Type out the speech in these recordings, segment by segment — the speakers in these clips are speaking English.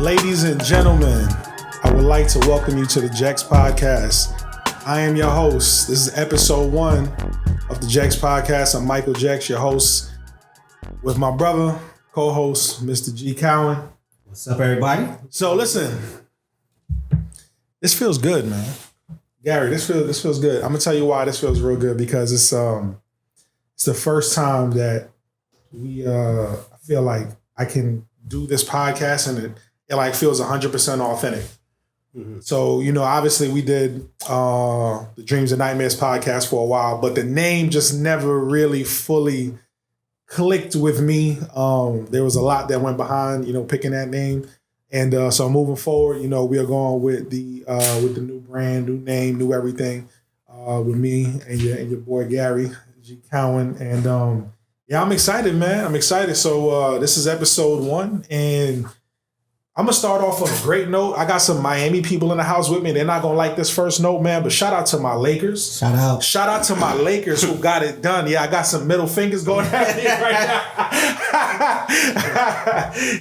Ladies and gentlemen, I would like to welcome you to the Jex Podcast. I am your host. This is episode 1 of the Jex Podcast. I'm Michael Jex, your host, with my brother, co-host, Mr. G. Cowan. What's up, everybody? So listen, this feels good, man. Gary, this feels good. I'm gonna tell you why this feels real good, because it's the first time that I feel like I can do this podcast and it like feels 100% authentic. Mm-hmm. So, obviously we did the Dreams and Nightmares podcast for a while, but the name just never really fully clicked with me. There was a lot that went behind, picking that name. And so moving forward, we are going with the new brand, new name, new everything, with me and your boy Gary G. Cowan. And I'm excited, man. I'm excited. So this is episode 1, and I'm gonna start off on a great note. I got some Miami people in the house with me. They're not gonna like this first note, man. But shout out to my Lakers. Shout out to my Lakers who got it done. Yeah, I got some middle fingers going at me right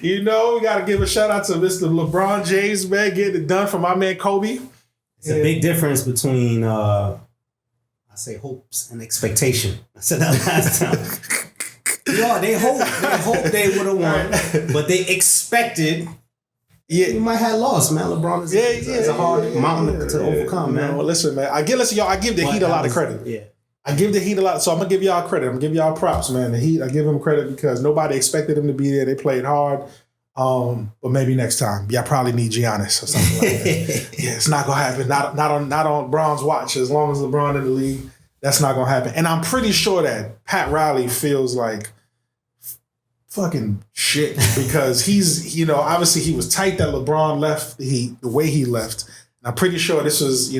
now. We gotta give a shout out to Mr. LeBron James, man, getting it done for my man Kobe. It's a big difference between I say hopes and expectation. I said that last time. They hope they would have won, but they expected. Yeah, you might have lost, man. LeBron is a hard mountain to overcome, man. Well, listen, man. I give the Heat a lot of credit. Yeah, I give the Heat a lot. So I'm gonna give y'all credit. I'm gonna give y'all props, man. The Heat, I give them credit because nobody expected them to be there. They played hard. But maybe next time, y'all probably need Giannis or something like that. Yeah, it's not gonna happen. Not on Bron's watch. As long as LeBron in the league, that's not gonna happen. And I'm pretty sure that Pat Riley feels like fucking shit because he's, obviously he was tight that LeBron left the way he left. And I'm pretty sure this was,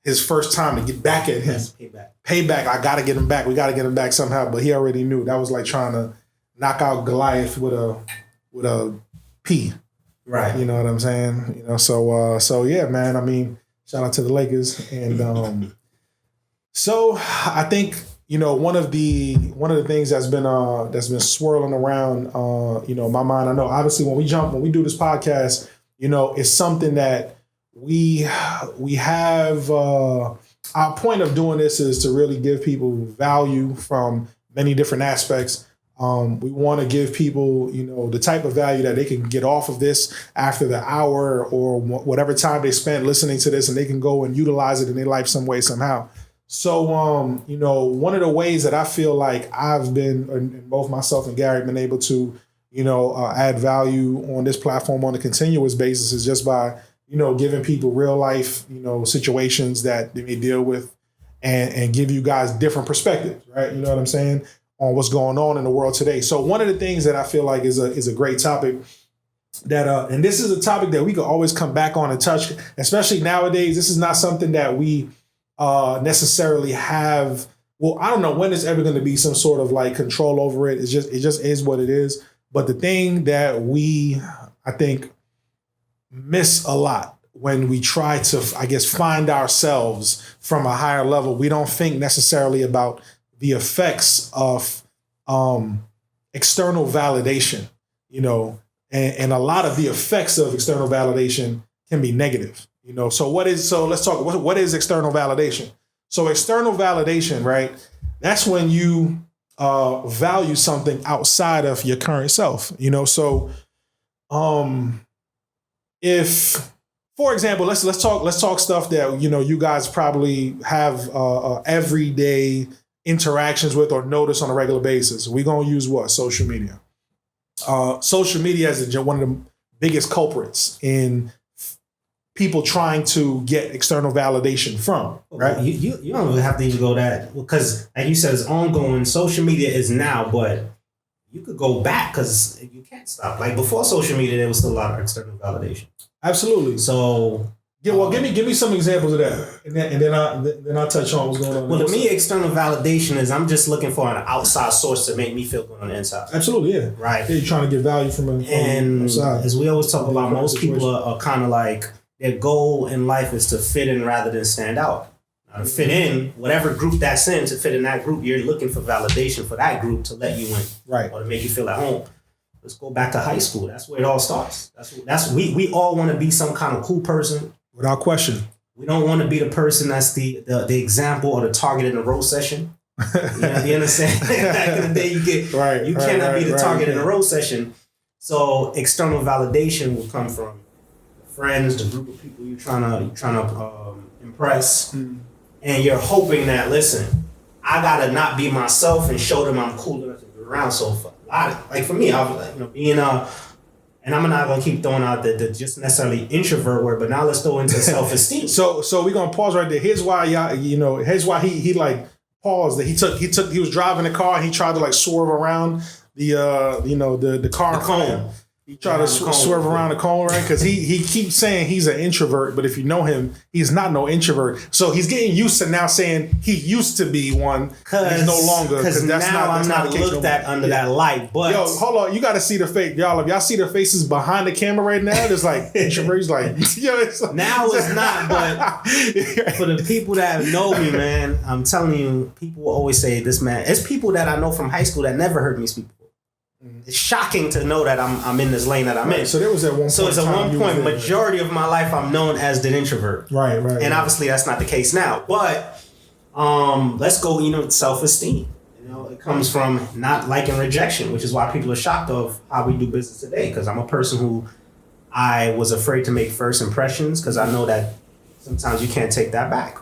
his first time to get back at him. Payback. I got to get him back. We got to get him back somehow. But he already knew that was like trying to knock out Goliath with a P. Right. You know what I'm saying? So yeah, man. I mean, shout out to the Lakers. And so I think, one of the things that's been swirling around, my mind. I know obviously when we do this podcast, it's something that we have. Our point of doing this is to really give people value from many different aspects. We want to give people, the type of value that they can get off of this after the hour or whatever time they spent listening to this, and they can go and utilize it in their life some way, somehow. So, one of the ways that I feel like I've been, and both myself and Gary, been able to, add value on this platform on a continuous basis is just by, giving people real life, situations that they may deal with and give you guys different perspectives, right? You know what I'm saying? On what's going on in the world today. So one of the things that I feel like is a great topic that, and this is a topic that we could always come back on and touch, especially nowadays. This is not something that we necessarily have. Well, I don't know when there's ever going to be some sort of like control over it. It just is what it is. But the thing that we, I think, miss a lot when we try to, I guess, find ourselves from a higher level, we don't think necessarily about the effects of external validation, and a lot of the effects of external validation can be negative. So let's talk, what is external validation? So external validation, right? That's when you value something outside of your current self, so if, for example, let's talk stuff that, you guys probably have everyday interactions with or notice on a regular basis. We're going to use what? Social media. Social media is one of the biggest culprits in people trying to get external validation from, right? You don't really have to even go that, because like you said, it's ongoing. Social media is now, but you could go back because you can't stop. Like before social media, there was still a lot of external validation. Absolutely. So yeah, well, give me some examples of that, and then I'll touch on what's going on. Well, to me, external validation is I'm just looking for an outside source to make me feel good on the inside. Absolutely, yeah. Right. Yeah, you're trying to get value from outside. As we always talk about, most people are kind of like, their goal in life is to fit in rather than stand out. Now, to fit in, whatever group that's in, to fit in that group, you're looking for validation for that group to let you in. Right. Or to make you feel at home. let's go back to high school. That's where it all starts. We all want to be some kind of cool person. Without question. We don't want to be the person that's the example or the target in the roast session. You understand? Back in the day, you cannot be the target in the roast session. So external validation will come from friends, the group of people you're trying to impress, and you're hoping that, listen, I gotta not be myself and show them I'm cool enough to be around. So for a lot, like for me, I was like, being and I'm not gonna keep throwing out the just necessarily introvert word, but now let's throw into self-esteem. So we're gonna pause right there. Here's why here's why he like paused. That he was driving the car and he tried to like swerve around the car. The cone. He tried to swerve around the cone, right? Because he keeps saying he's an introvert, but if you know him, he's not no introvert. So he's getting used to now saying he used to be one. He's no longer. Because now I'm not looked at under that light. But yo, hold on, you got to see the face, y'all. If y'all see their faces behind the camera right now, there's like introverts, like now it's not. But for the people that know me, man, I'm telling you, people always say this, man. It's people that I know from high school that never heard me speak before. It's shocking to know that I'm in this lane that I'm in. So there was at one point. So it's at one point, majority of my life, I'm known as the introvert. Right. And obviously that's not the case now. But let's go, self-esteem. It comes from not liking rejection, which is why people are shocked of how we do business today. Because I'm a person who I was afraid to make first impressions because I know that sometimes you can't take that back.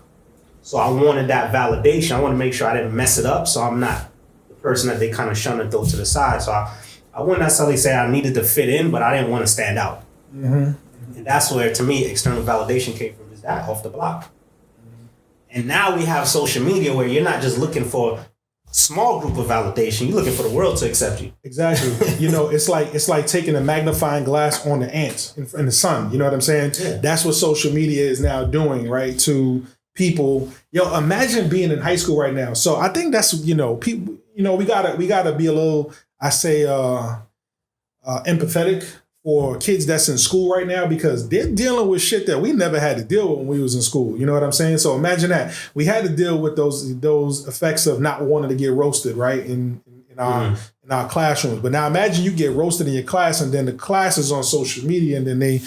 So I wanted that validation. I want to make sure I didn't mess it up. So I'm not person that they kind of shun and throw to the side. So I wouldn't necessarily say I needed to fit in, but I didn't want to stand out. And that's where, to me, external validation came from, is that off the block. And now we have social media where you're not just looking for a small group of validation, you're looking for the world to accept you. Exactly. It's like taking a magnifying glass on the ants in the sun. You know what I'm saying? Yeah. That's what social media is now doing, right? To people. Imagine being in high school right now. So I think that's, people, we gotta be a little, I say, empathetic for kids that's in school right now, because they're dealing with shit that we never had to deal with when we was in school. You know what I'm saying? So imagine that we had to deal with those effects of not wanting to get roasted, right? In our classrooms. But now imagine you get roasted in your class, and then the class is on social media, and then they,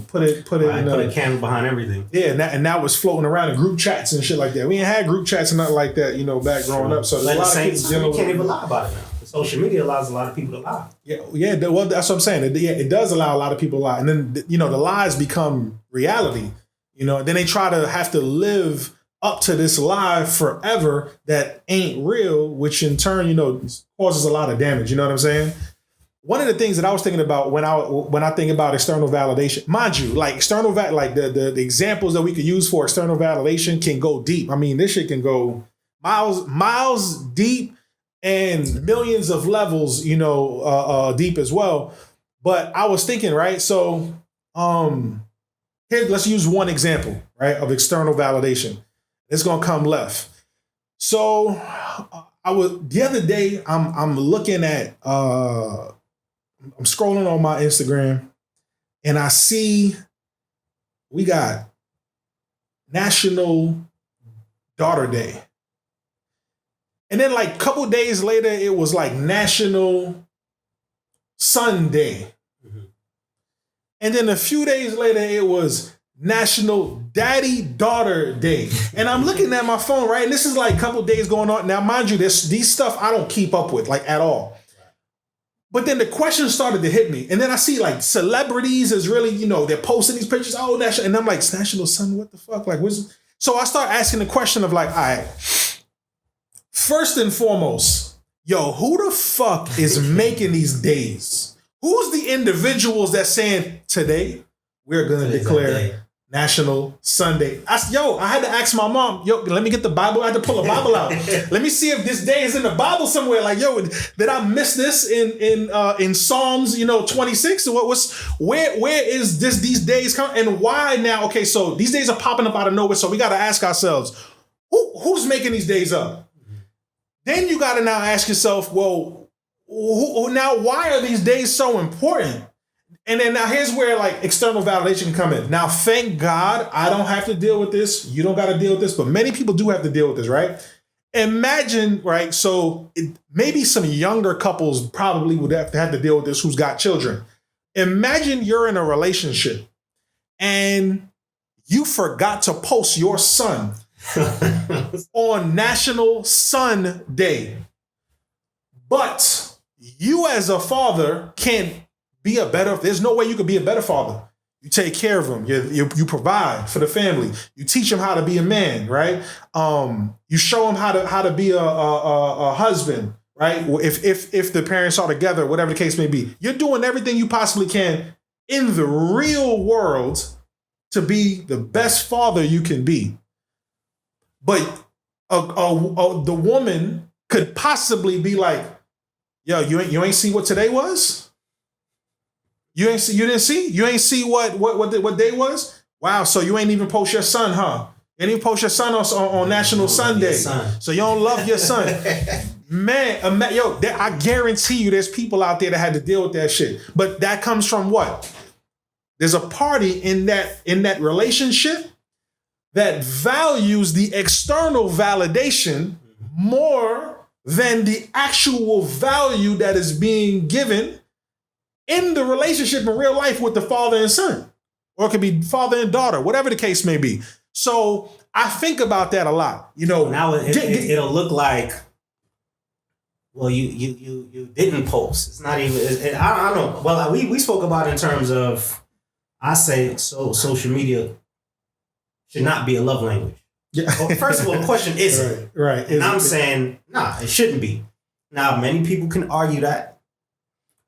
put a camera behind everything. Yeah, and now it's floating around in group chats and shit like that. We ain't had group chats and nothing like that, back growing up. So there's a lot of kids dealing with. You can't even lie about it now. Social media allows a lot of people to lie. Yeah. Well, that's what I'm saying. It does allow a lot of people to lie, and then the lies become reality. Then they try to have to live up to this lie forever that ain't real, which in turn, causes a lot of damage. You know what I'm saying? One of the things that I was thinking about when I think about external validation, mind you, like the examples that we could use for external validation can go deep. I mean, this shit can go miles deep and millions of levels, deep as well. But I was thinking, right? So here, let's use one example, right, of external validation. It's gonna come left. So the other day I'm looking at I'm scrolling on my Instagram, and I see we got National Daughter Day. And then like a couple days later, it was like National Son Day. And then a few days later, it was National Daddy-Daughter Day. And I'm looking at my phone, right? And this is like a couple days going on. Now, mind you, these stuff I don't keep up with, like, at all. But then the question started to hit me. And then I see, like, celebrities is really, they're posting these pictures. Oh, National. And I'm like, National Son, what the fuck? Like, so I start asking the question of, like, all right, first and foremost, who the fuck is making these days? Who's the individuals that's saying, today, we're going to declare National Sunday? I had to ask my mom, let me get the Bible. I had to pull a Bible out. Let me see if this day is in the Bible somewhere. Like, did I miss this in Psalms, 26? Where is these days come, and why now? Okay, so these days are popping up out of nowhere. So we got to ask ourselves, who's making these days up? Then you got to now ask yourself, well, now why are these days so important? And then now here's where like external validation can come in. Now, thank God I don't have to deal with this. You don't got to deal with this, but many people do have to deal with this, right? imagine, right? So maybe some younger couples probably would have to deal with this who's got children. Imagine you're in a relationship and you forgot to post your son on National Son Day. But you as a father can't be there's no way you could be a better father. You take care of him. You provide for the family. You teach him how to be a man, right? You show him how to be a husband, right? If the parents are together, whatever the case may be. You're doing everything you possibly can in the real world to be the best father you can be. But the woman could possibly be like, yo, you ain't see what today was? You didn't see? You ain't see what day was? Wow, so you ain't even post your son, huh? You ain't even post your son on National Sunday. So you don't love your son. Man, I guarantee you there's people out there that had to deal with that shit. But that comes from what? There's a party in that relationship that values the external validation more than the actual value that is being given in the relationship in real life with the father and son. Or it could be father and daughter, whatever the case may be. So I think about that a lot. Now it'll look like, well, you didn't post. It's not even, I don't know. Well, we spoke about it in terms of, I say, so social media should not be a love language. Yeah. Well, first of all, the question isn't. Right. And I'm saying, nah, it shouldn't be. Now, many people can argue that.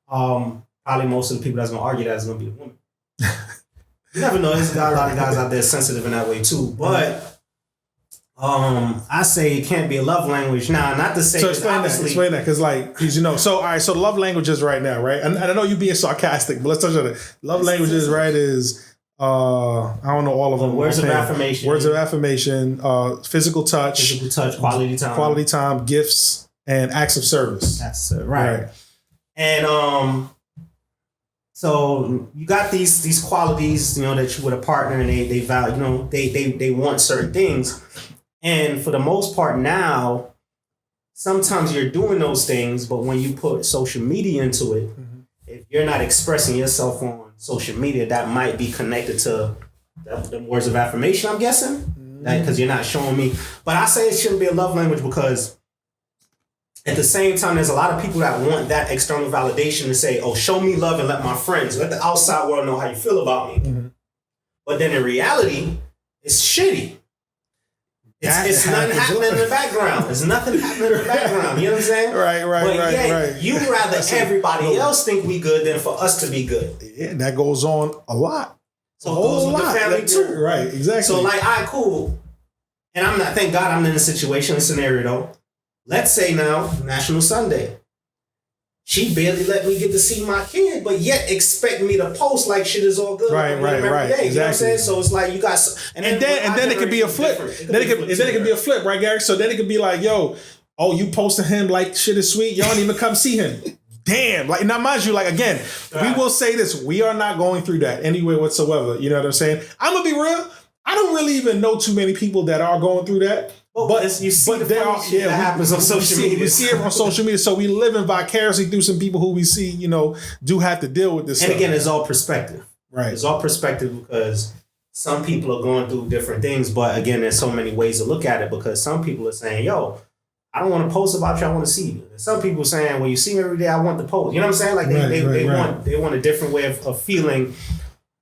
Probably most of the people that's going to argue that is going to be the woman. You never know. There's a lot of guys out there sensitive in that way too. But I say it can't be a love language. Now, not to say... So explain that. Because so all right, so love languages right now, right? And I know you're being sarcastic, but let's touch on it. Love languages, right, is... I don't know all of them. Words of affirmation. Words of affirmation, physical touch, quality time, gifts, and acts of service. That's right. And so you got these qualities, that you with a partner, and they value, they want certain things, and for the most part now, sometimes you're doing those things, but when you put social media into it, if you're not expressing yourself on social media, that might be connected to the words of affirmation, I'm guessing, because you're not showing me. But I say it shouldn't be a love language because at the same time, there's a lot of people that want that external validation to say, oh, show me love and let my friends, let the outside world know how you feel about me. Mm-hmm. But then in reality, it's shitty. It's nothing happening in the background. There's nothing happening in the background. You know what I'm saying? Right. You rather everybody else think we good than for us to be good. Yeah, that goes on a lot. So it goes with the family too. Right, exactly. So all right, cool. And I'm not, thank God I'm in a scenario though. Let's say now, National Sunday. She barely let me get to see my kid, but yet expect me to post like shit is all good. Right. Day. Exactly. You know what I'm saying? So it's like you got... And then it could be a flip. Then it could be a flip, right, Gary? So then it could be like, yo, you posting him like shit is sweet. Y'all don't even come see him. Damn. Like, now, mind you, like, again, we will say this. We are not going through that anyway whatsoever. You know what I'm saying? I'm going to be real. I don't really even know too many people that are going through that. But you see that happens on social media. We see it on social media. So we living vicariously through some people who we see, do have to deal with this and stuff. Again, it's all perspective. Right. It's all perspective because some people are going through different things. But again, there's so many ways to look at it because some people are saying, yo, I don't want to post about you. I want to see you. And some people are saying, when you see me every day, I want to post. You know what I'm saying? Like they want a different way of feeling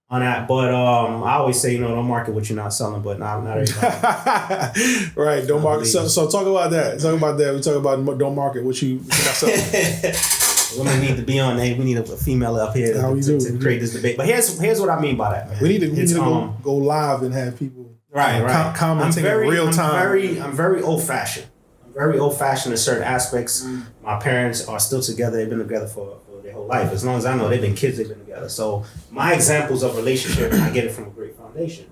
on that, but I always say, don't market what you're not selling, but not everybody. Right, don't market. So talk about that. We talk about don't market what you're not selling. Women need to be on. Hey, we need a female up here to create this debate. But here's what I mean by that, man. We need to go live and have people commenting in real time. I'm very old fashioned. Very old fashioned in certain aspects. My parents are still together. They've been together for their whole life. As long as I know, they've been kids, they've been together. So my examples of relationship, I get it from a great foundation.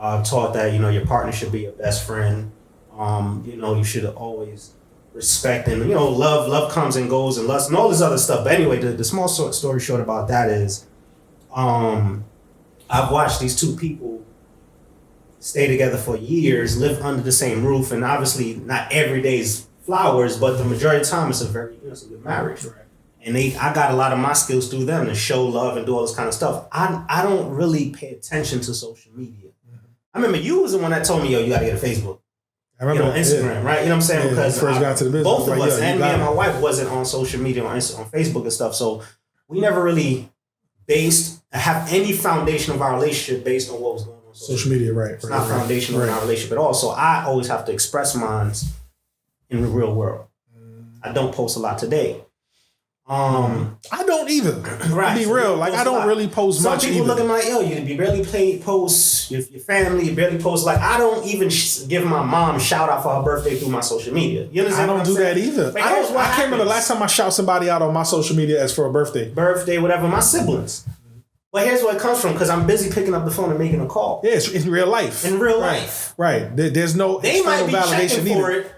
I've taught that, your partner should be your best friend. You should always respect and, love comes and goes and lust and all this other stuff. But anyway, the small story short about that is I've watched these two people stay together for years, live under the same roof, and obviously not every day's flowers, but the majority of the time it's a good marriage. Right. And I got a lot of my skills through them to show love and do all this kind of stuff. I don't really pay attention to social media. Mm-hmm. I remember you was the one that told me, yo, you got to get a Facebook. I remember Instagram, right? You know what I'm saying? Because first got to the business, both of us, and me and my wife wasn't on social media, on Facebook and stuff. So we never really have any foundation of our relationship based on what was going on. Social media, right? It's not foundational in our relationship at all. So I always have to express mine in the real world. I don't post a lot today. I don't either. Right. To be real, like I don't really post much. Some people either. looking like, yo, you barely post your family, you barely post. Like I don't even give my mom a shout out for her birthday through my social media. You understand? I don't do that either. Like, I can't remember the last time I shout somebody out on my social media as for a birthday. Whatever. My siblings. But here's where it comes from, because I'm busy picking up the phone and making a call. Yeah, it's in real life. Right. There's no they might be validation checking for it.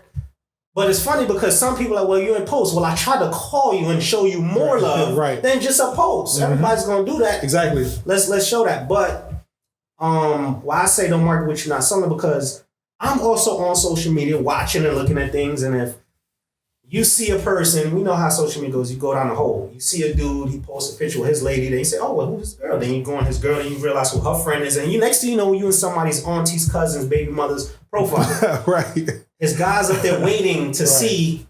But it's funny because some people are like, well, you in post. Well, I tried to call you and show you more love than just a post. Mm-hmm. Everybody's gonna do that. Exactly. Let's show that. But why I say don't market what you're not selling, because I'm also on social media watching and looking at things, and if you see a person, we know how social media goes. You go down the hole. You see a dude, he posts a picture with his lady. Then you say, oh, well, who's this girl? Then you go on his girl and you realize who her friend is. And next thing you know, you in somebody's auntie's, cousin's, baby mother's profile. Right. His guys up there waiting to see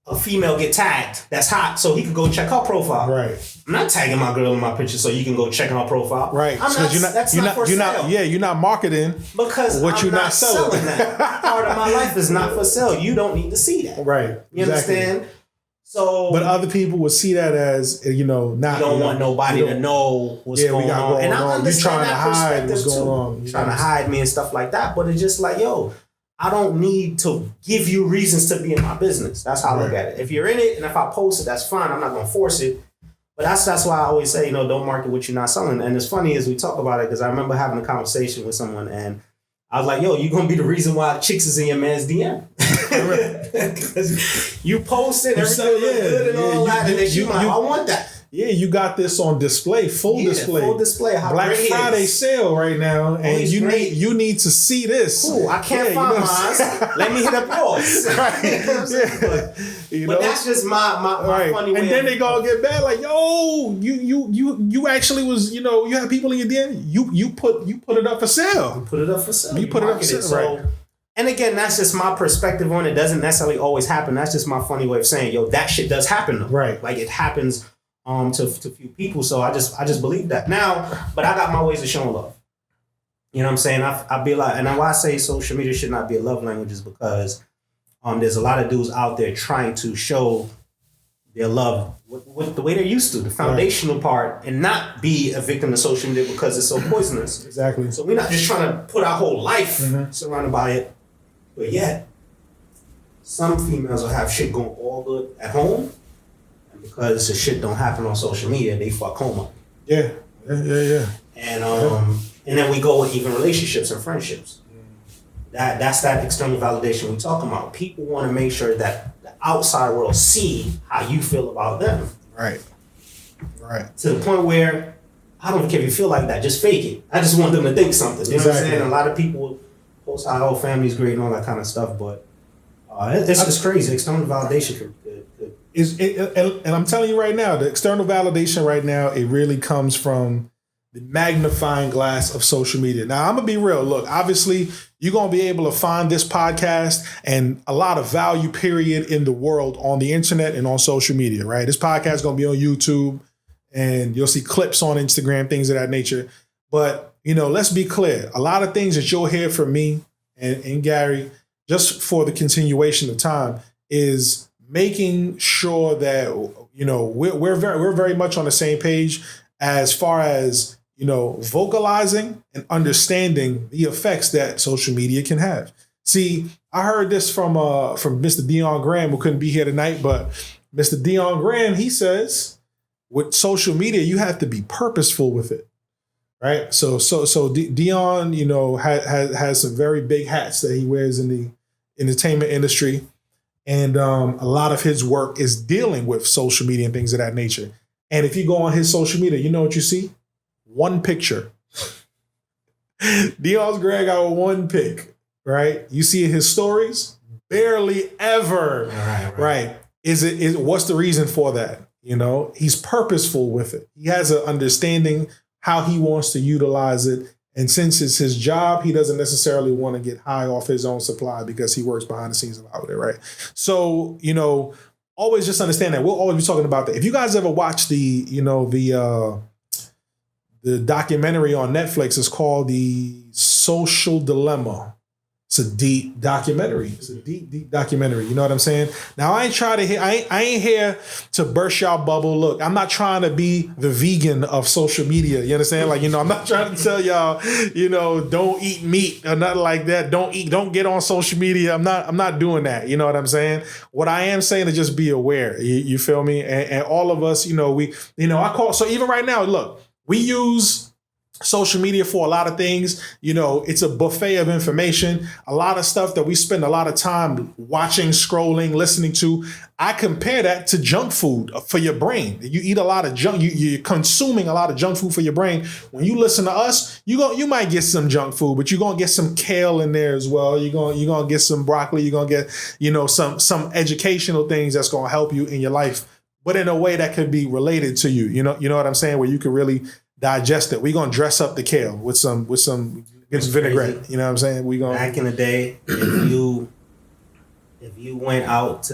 a female get tagged that's hot so he could go check her profile. Right. I'm not tagging my girl in my picture so you can go check her profile. Right. You're not marketing because what you're not selling. That part of my life is not for sale. You don't need to see that. Right. You understand? So, but other people would see that as not. You don't want nobody to know what's going on. And I understand trying to hide what's going on. You're trying to hide me and stuff like that. But it's just like, yo, I don't need to give you reasons to be in my business. That's how I look at it. If you're in it and if I post it, that's fine. I'm not going to force it. But that's why I always say, don't market what you're not selling. And it's funny as we talk about it, because I remember having a conversation with someone and I was like, yo, you're going to be the reason why chicks is in your man's DM. Because you posted, everything look good and all that. And then she like, I want that. Yeah, you got this on display, full display. Full display. How Black Friday sale right now, and you need to see this. Cool. I can't find mine. Let me hit up yours. Right. But that's just my funny way. And then they gonna get bad, like, yo, you actually was, you had people in your DM. You put it up for sale. You put it up for sale. You put it up for sale. Right. And again, that's just my perspective on it. Doesn't necessarily always happen. That's just my funny way of saying, yo, that shit does happen though. Right. Like it happens to few people. So I just believe that. Now, but I got my ways of showing love. You know what I'm saying? I be like, and why I say social media should not be a love language is because there's a lot of dudes out there trying to show their love with the way they're used to, the foundational part, and not be a victim of social media because it's so poisonous. Exactly. So we're not just trying to put our whole life surrounded by it, but yet some females will have shit going all good at home. Because the shit don't happen on social media, they fuck home up. Yeah. And then we go with even relationships and friendships. That's that external validation we talking about. People want to make sure that the outside world see how you feel about them. Right. To the point where I don't care if you feel like that, just fake it. I just want them to think something. You know what I'm saying? A lot of people post how whole family's great and all that kind of stuff, but it's just crazy. External validation could and I'm telling you right now, the external validation right now, it really comes from the magnifying glass of social media. Now, I'm going to be real. Look, obviously, you're going to be able to find this podcast and a lot of value, period, in the world on the internet and on social media, right? This podcast is going to be on YouTube and you'll see clips on Instagram, things of that nature. But, let's be clear. A lot of things that you'll hear from me and Gary, just for the continuation of time, is making sure that we're very much on the same page as far as vocalizing and understanding the effects that social media can have. See, I heard this from Mr. Dion Graham, who couldn't be here tonight, but Mr. Dion Graham, he says with social media you have to be purposeful with it, right? So Dion, has some very big hats that he wears in the entertainment industry. And a lot of his work is dealing with social media and things of that nature. And if you go on his social media, you know what you see? One picture. Dion's Greg got one pick, right? You see his stories, barely ever. Right. What's the reason for that? You know, he's purposeful with it. He has an understanding how he wants to utilize it. And since it's his job, he doesn't necessarily want to get high off his own supply because he works behind the scenes a lot with it, right? So, you know, always just understand that. We'll always be talking about that. If you guys ever watch the documentary on Netflix, it's called The Social Dilemma. It's a deep documentary. It's a deep documentary. You know what I'm saying? Now, I ain't here to burst y'all bubble. Look, I'm not trying to be the vegan of social media. You understand? Like, you know, I'm not trying to tell y'all, you know, don't eat meat or nothing like that. Don't get on social media. I'm not doing that. You know what I'm saying? What I am saying is just be aware. You feel me? And all of us, so even right now, look, we use social media for a lot of things. You know, it's a buffet of information, a lot of stuff that we spend a lot of time watching, scrolling, listening to. I compare that to junk food for your brain. You eat a lot of junk, you're consuming a lot of junk food for your brain. When you listen to us, you might get some junk food, but you're gonna get some kale in there as well. You're gonna get some broccoli, you're gonna get, some educational things that's gonna help you in your life, but in a way that could be related to you. You know what I'm saying? Where you can really digest it. We're gonna dress up the kale with some vinaigrette. You know what I'm saying? Back in the day, if you went out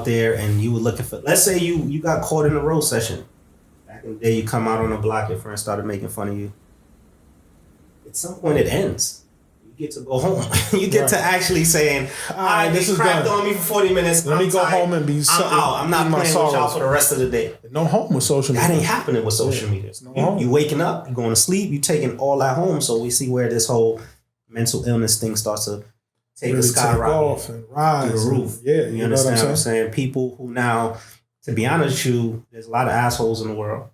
there and you were looking for, let's say you got caught in a road session. Back in the day, you come out on the block, your friends started making fun of you. At some point, it ends. You get to go home. You get to actually saying, all right, this is crapped on me for 40 minutes. Let me go home and be I'm out. I'm not playing with y'all for the rest of the day. No home with social media. That ain't happening with social media. You waking up, you going to sleep, you taking all that home. So we see where this whole mental illness thing starts to take a skyrocket and rise through the roof. Yeah, you understand what I'm saying? People who now, to be honest with you, there's a lot of assholes in the world,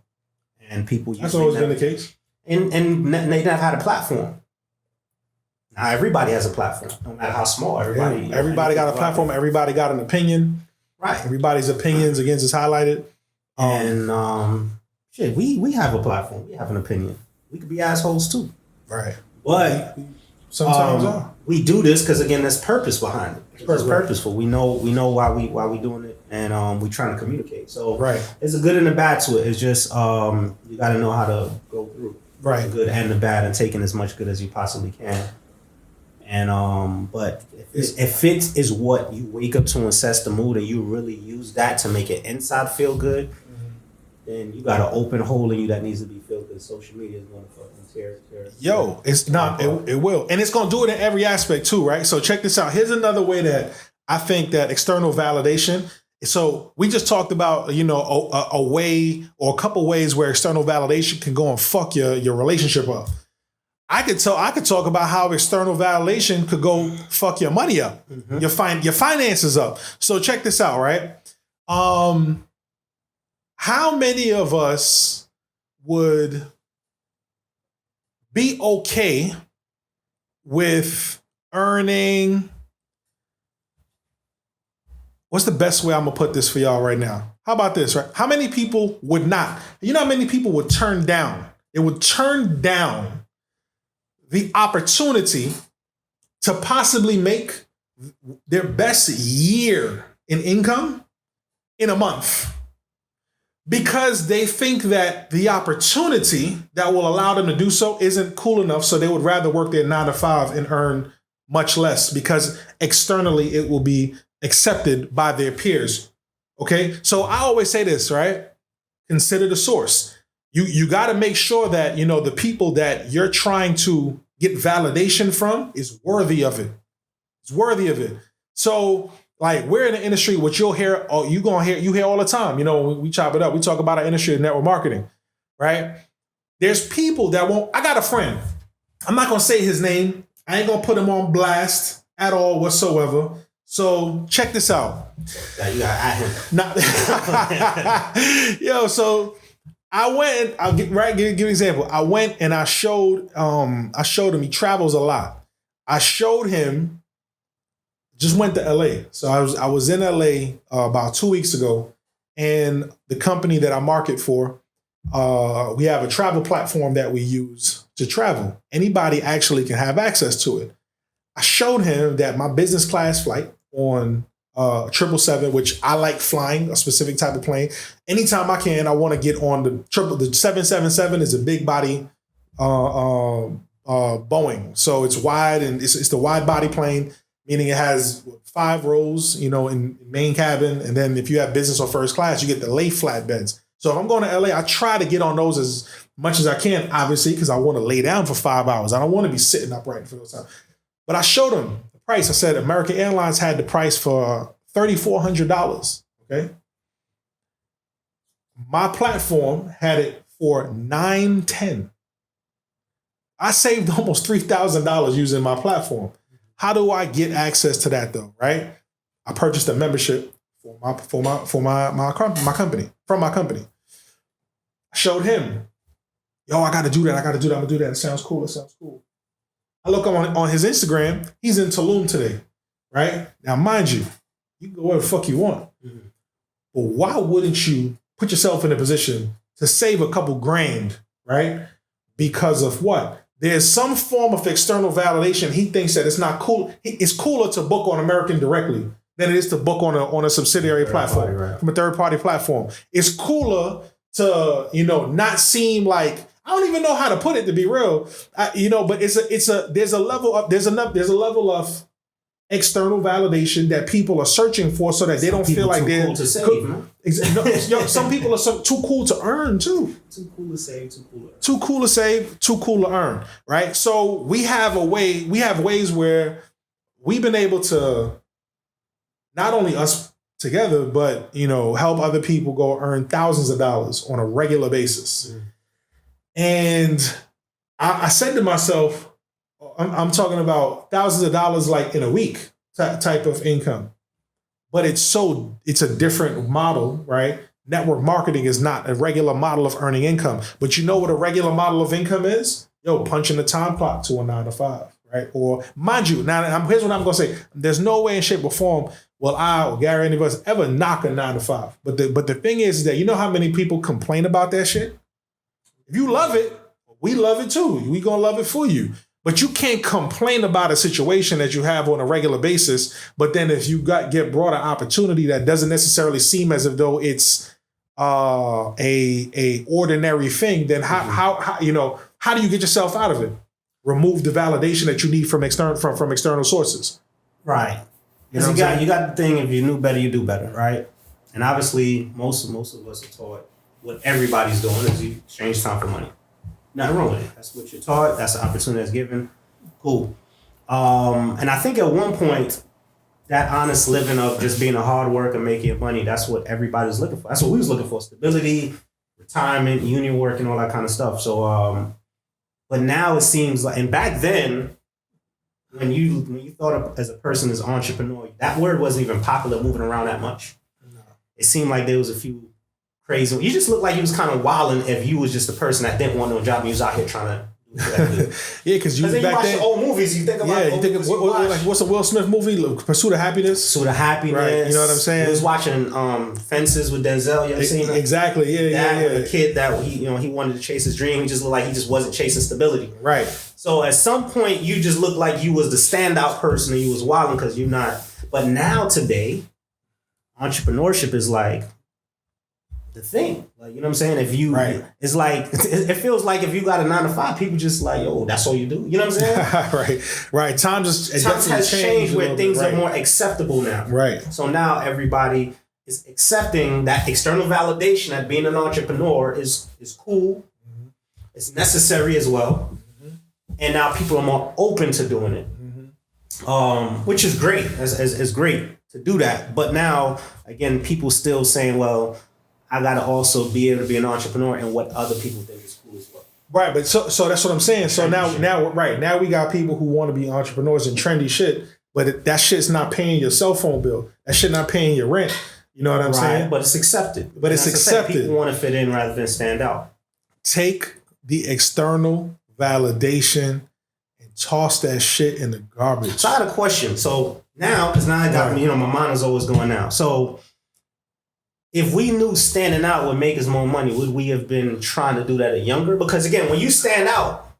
and people. That's always been the case. And they never had a platform. Now everybody has a platform, no matter how small. Everybody got a platform. Everybody got an opinion. Right. Everybody's opinions against is highlighted. We have a platform. We have an opinion. We could be assholes too. Right. But sometimes we do this because, again, there's purpose behind it. It's purposeful. We know why we doing it, and we trying to communicate. So there's a good and a bad to it. It's just you got to know how to go through the good and the bad, and taking as much good as you possibly can. And but if it is what you wake up to and sets the mood, and you really use that to make it inside feel good, then you got an open hole in you that needs to be filled, because social media is going to fucking tear. Yo, it's not. It will, and it's going to do it in every aspect too, right? So check this out. Here's another way that I think that external validation. So we just talked about, a way or a couple ways where external validation can go and fuck your relationship up. I could talk about how external validation could go fuck your money up, your finances up. So check this out, right? How many of us would be okay with earning? What's the best way I'm gonna put this for y'all right now? How about this, right? How many people would not? You know how many people would turn down? It would turn down the opportunity to possibly make their best year in income in a month, because they think that the opportunity that will allow them to do so isn't cool enough. So they would rather work their 9 to 5 and earn much less, because externally it will be accepted by their peers. Okay. So I always say this, right? Consider the source. You got to make sure that, the people that you're trying to get validation from is worthy of it. It's worthy of it. So like, we're in an industry, what you hear all the time. When we chop it up, we talk about our industry of network marketing, right? There's people that won't. I got a friend. I'm not going to say his name. I ain't going to put him on blast at all whatsoever. So check this out. You got at him. Yo, so I went, give an example. I went and I showed him, he travels a lot. I showed him, just went to LA. So I was in LA about 2 weeks ago, and the company that I market for, we have a travel platform that we use to travel. Anybody actually can have access to it. I showed him that my business class flight on 777, which I like flying a specific type of plane. Anytime I can, I want to get on the 777 is a big body Boeing. So it's wide and it's the wide body plane, meaning it has 5 rows, in main cabin. And then if you have business or first class, you get the lay flat beds. So if I'm going to LA, I try to get on those as much as I can, obviously, because I want to lay down for 5 hours. I don't want to be sitting upright for those times. But I showed him the price. I said American Airlines had the price for $3,400. Okay. My platform had it for $910. I saved almost $3,000 using my platform. How do I get access to that though? Right? I purchased a membership for my company, from my company. I showed him, I got to do that. I'm going to do that. It sounds cool. I look on his Instagram. He's in Tulum today, right? Now, mind you, you can go where the fuck you want. Mm-hmm. But why wouldn't you put yourself in a position to save a couple grand, right? Because of what? There's some form of external validation. He thinks that it's not cool. It's cooler to book on American directly than it is to book on a subsidiary platform, right? From a third-party platform. It's cooler to, not seem like, I don't even know how to put it, to be real, but there's a level of external validation that people are searching for, so that they don't feel like they're cool to save. Some people are too cool to earn too. Too cool to save, too cool to earn. Too cool to save, too cool to earn. Right. So we have ways where we've been able to, not only us together, but help other people go earn thousands of dollars on a regular basis. Mm. And I said to myself, I'm talking about thousands of dollars like in a week type of income. But it's a different model, right? Network marketing is not a regular model of earning income. But you know what a regular model of income is? Punching the time clock to a 9 to 5, right? Or mind you, here's what I'm going to say. There's no way in shape or form will I or Gary, any of us, ever knock a 9 to 5. But the thing is that, how many people complain about that shit? If you love it, we love it too. We gonna love it for you. But you can't complain about a situation that you have on a regular basis. But then if you get brought an opportunity that doesn't necessarily seem as if though it's a ordinary thing, then how do you get yourself out of it? Remove the validation that you need from external sources. Right. You got the thing, if you knew better, you do better, right? And obviously most of us are taught what everybody's doing is you exchange time for money. Nothing wrong with it. That's what you're taught. That's the opportunity that's given. Cool. And I think at one point, that honest living of just being a hard worker, making your money, that's what everybody's looking for. That's what we was looking for. Stability, retirement, union work, and all that kind of stuff. So, but now it seems like, and back then, when you thought of as a person as entrepreneur, that word wasn't even popular moving around that much. No. It seemed like there was a few crazy. You just looked like you was kind of wilding if you was just a person that didn't want no job and you was out here trying to yeah, because you back watch then, old movies, you think about what's a Will Smith movie? Pursuit of Happiness. Pursuit of Happiness. Right. You know what I'm saying? He was watching Fences with Denzel. You ever seen that? Exactly. Yeah. The kid that he wanted to chase his dream. He just looked like he just wasn't chasing stability. Right. So at some point you just looked like you was the standout person and you was wilding because you're not. But now today, entrepreneurship is like the thing. Like, you know what I'm saying? If you, it's like, it feels like if you got a 9 to 5, people just like, yo, that's all you do. You know what I'm saying? Right. Times has changed where things are more acceptable now. Right. So now everybody is accepting that external validation that being an entrepreneur is cool. Mm-hmm. It's necessary as well. Mm-hmm. And now people are more open to doing it. Mm-hmm. Which is great. It's great to do that. But now, again, people still saying, well, I got to also be able to be an entrepreneur and what other people think is cool as well. Right, but so that's what I'm saying. So now we got people who want to be entrepreneurs and trendy shit, but that shit's not paying your cell phone bill. That shit not paying your rent. You know what I'm saying? But it's accepted. People want to fit in rather than stand out. Take the external validation and toss that shit in the garbage. So I had a question. So now, because now I got my mind is always going now. So if we knew standing out would make us more money, would we have been trying to do that at younger? Because again, when you stand out,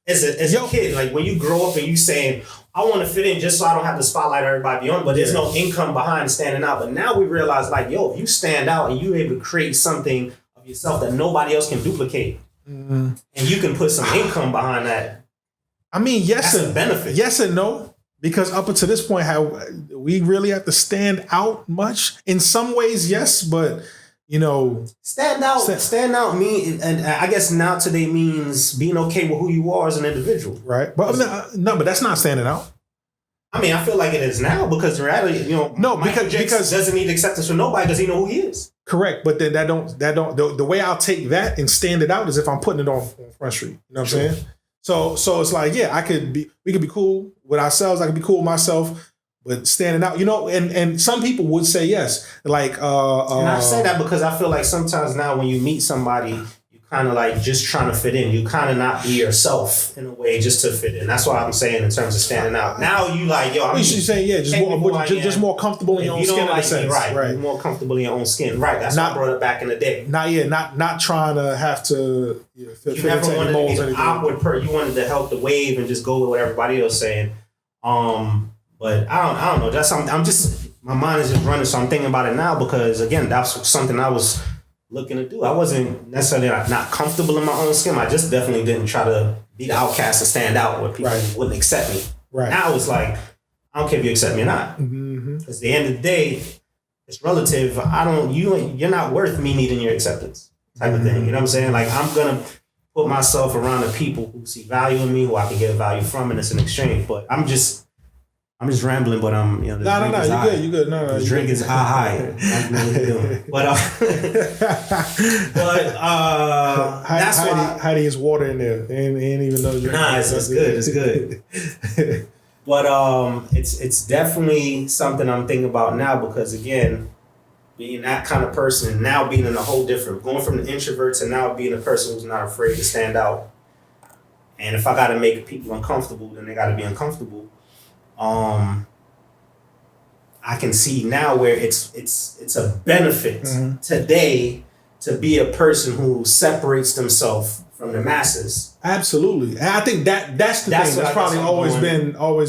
as a kid, like when you grow up and you saying, I want to fit in just so I don't have to spotlight everybody beyond, but there's no income behind standing out. But now we realize like, yo, if you stand out and you're able to create something of yourself that nobody else can duplicate, and you can put some income behind that. I mean, yes, that's a benefit. Yes and no, because up until this point, how we really have to stand out much. In some ways, yes, but you know, stand out mean, and I guess now today means being okay with who you are as an individual, right? But no, but that's not standing out. I mean, I feel like it is now because in reality, you know, no, because doesn't need acceptance from nobody because he know who he is. Correct, but then that don't the way I'll take that and stand it out is if I'm putting it on Front Street. You know what I'm saying? So it's like, yeah, we could be cool with ourselves. I could be cool with myself, but standing out, you know, and some people would say yes, like. And I say that because I feel like sometimes now when you meet somebody, you kind of like just trying to fit in. You kind of not be yourself in a way just to fit in. That's what I'm saying in terms of standing out. Now you like, yo, I'm saying, yeah, just more comfortable in your own skin. Like me, right, more comfortable in your own skin, right? That's not, why I brought it back in the day. Not trying to have to. You never wanted to be an awkward person. You wanted to help the wave and just go with what everybody else saying. But I don't know. That's something. My mind is just running, so I'm thinking about it now because again, that's something I was looking to do. I wasn't necessarily not comfortable in my own skin. I just definitely didn't try to be the outcast and stand out where people wouldn't accept me. Right. Now it's like, I don't care if you accept me or not. Because at the end of the day, it's relative. You're not worth me needing your acceptance type of thing. You know what I'm saying? Like I'm gonna put myself around the people who see value in me, who I can get value from, and it's an exchange. But I'm just rambling, but I'm, you know, you good. No, the drink is high. I know what you're doing. But that's why Heidi is water in there. Ain't even know you. Nah, it's good. It's good. But it's definitely something I'm thinking about now because again, being that kind of person and now being in a whole different, going from the introvert to now being a person who's not afraid to stand out. And if I got to make people uncomfortable, then they got to be uncomfortable. I can see now where it's a benefit today to be a person who separates themselves from the masses. Absolutely, and I think that's the thing. That's probably always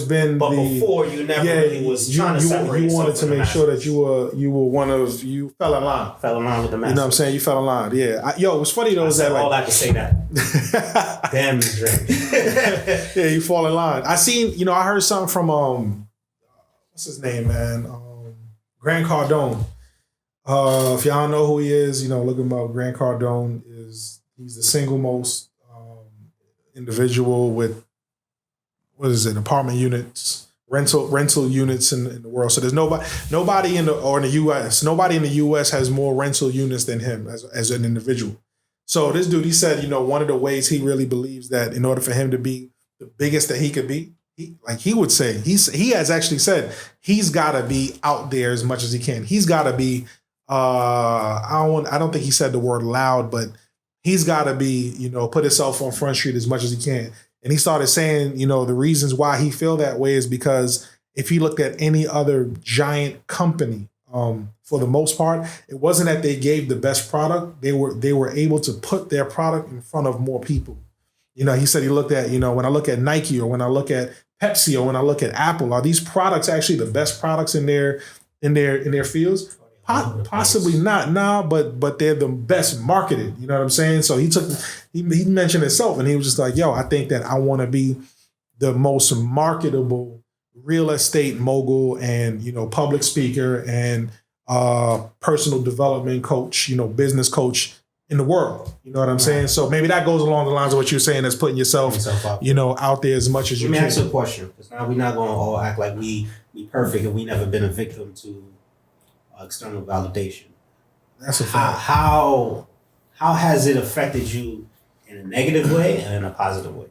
been. But before you never really was trying to separate. You wanted to make sure that you fell in line. Fell in line with the masses. You know what I'm saying? You fell in line. Yeah. It was funny though. I can say that. Damn this drink. Yeah, you fall in line. I heard something from what's his name, man? Grant Cardone. If y'all know who he is, look him up. Grant Cardone he's the single most individual with apartment units, rental units in the world. So there's nobody in the US. Nobody in the US has more rental units than him as an individual. So this dude, he said, one of the ways he really believes that in order for him to be the biggest that he could be, he would say, he has actually said he's got to be out there as much as he can. He's got to be, I don't think he said the word loud, but he's got to be, put himself on Front Street as much as he can. And he started saying, the reasons why he feel that way is because if he looked at any other giant company, for the most part, it wasn't that they gave the best product. They were able to put their product in front of more people. He said he looked at, when I look at Nike or when I look at Pepsi or when I look at Apple, are these products actually the best products in their fields? Possibly not now, but they're the best marketed. You know what I'm saying? So he mentioned himself and he was just like, yo, I think that I want to be the most marketable real estate mogul and, public speaker and personal development coach, business coach in the world. You know what I'm saying? So maybe that goes along the lines of what you're saying, as putting yourself out there as much as you can. Let me ask you a question, because now we're not going to all act like we perfect and we never been a victim to external validation. That's a fact. How has it affected you in a negative way and in a positive way?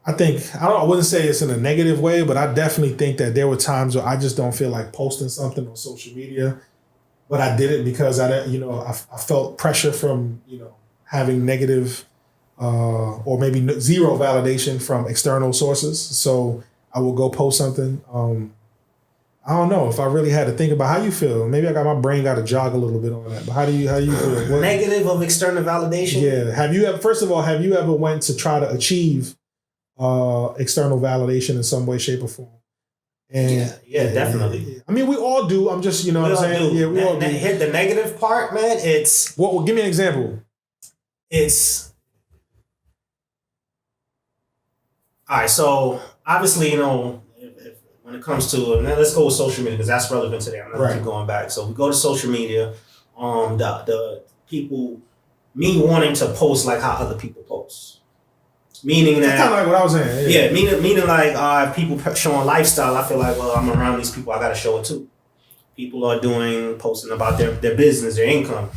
I wouldn't say it's in a negative way, but I definitely think that there were times where I just don't feel like posting something on social media, but I did it because I felt pressure from, having negative or maybe zero validation from external sources. So I will go post something. I don't know if I really had to think about how you feel. Maybe my brain got to jog a little bit on that. But how do you feel? Negative of external validation. Yeah. Have you ever went to try to achieve external validation in some way, shape, or form? And yeah, definitely. I mean, we all do. I'm just, you know what I'm saying? Do. Yeah, we all do. Hit the negative part, man. It's Well, give me an example. It's all right. So obviously, you know, when it comes to, and let's go with social media because that's relevant today. I'm not keep going back. So we go to social media. The people, me wanting to post like how other people post. Meaning that kind of like what I was saying. Yeah, meaning like if people showing lifestyle, I feel like, well, I'm around these people, I gotta show it too. People are posting about their business, their income,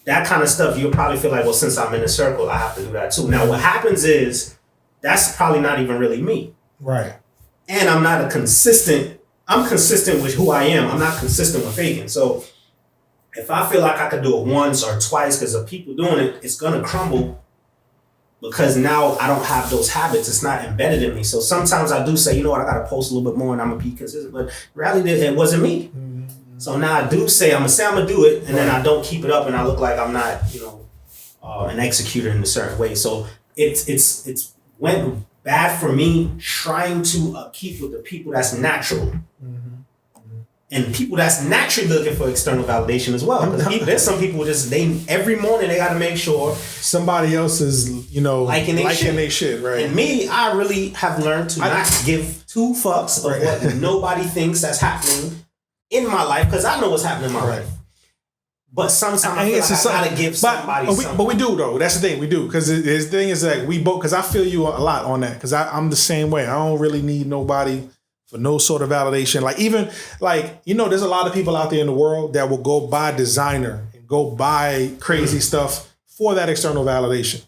that kind of stuff. You'll probably feel like, well, since I'm in a circle, I have to do that too. Now, what happens is that's probably not even really me, right? And I'm consistent with who I am. I'm not consistent with faking. So if I feel like I could do it once or twice because of people doing it, it's gonna crumble. Because now I don't have those habits. It's not embedded in me. So sometimes I do say, you know what, I got to post a little bit more and I'm going to be consistent. But really, it wasn't me. Mm-hmm. So now I do say, I'm going to do it. And then I don't keep it up and I look like I'm not, you know, an executor in a certain way. So it's went bad for me trying to keep with the people that's natural. Mm-hmm. And people that's naturally looking for external validation as well. Because there's some people every morning they got to make sure somebody else is, you know, liking their shit, right? And me, I really have learned to not give two fucks of what nobody thinks that's happening in my life because I know what's happening in my life. But sometimes I feel like I gotta give somebody something. But we do though. That's the thing we do because the thing is that we both. Because I feel you a lot on that because I'm the same way. I don't really need nobody for no sort of validation. Like even like, you know, there's a lot of people out there in the world that will go buy designer and go buy crazy stuff for that external validation.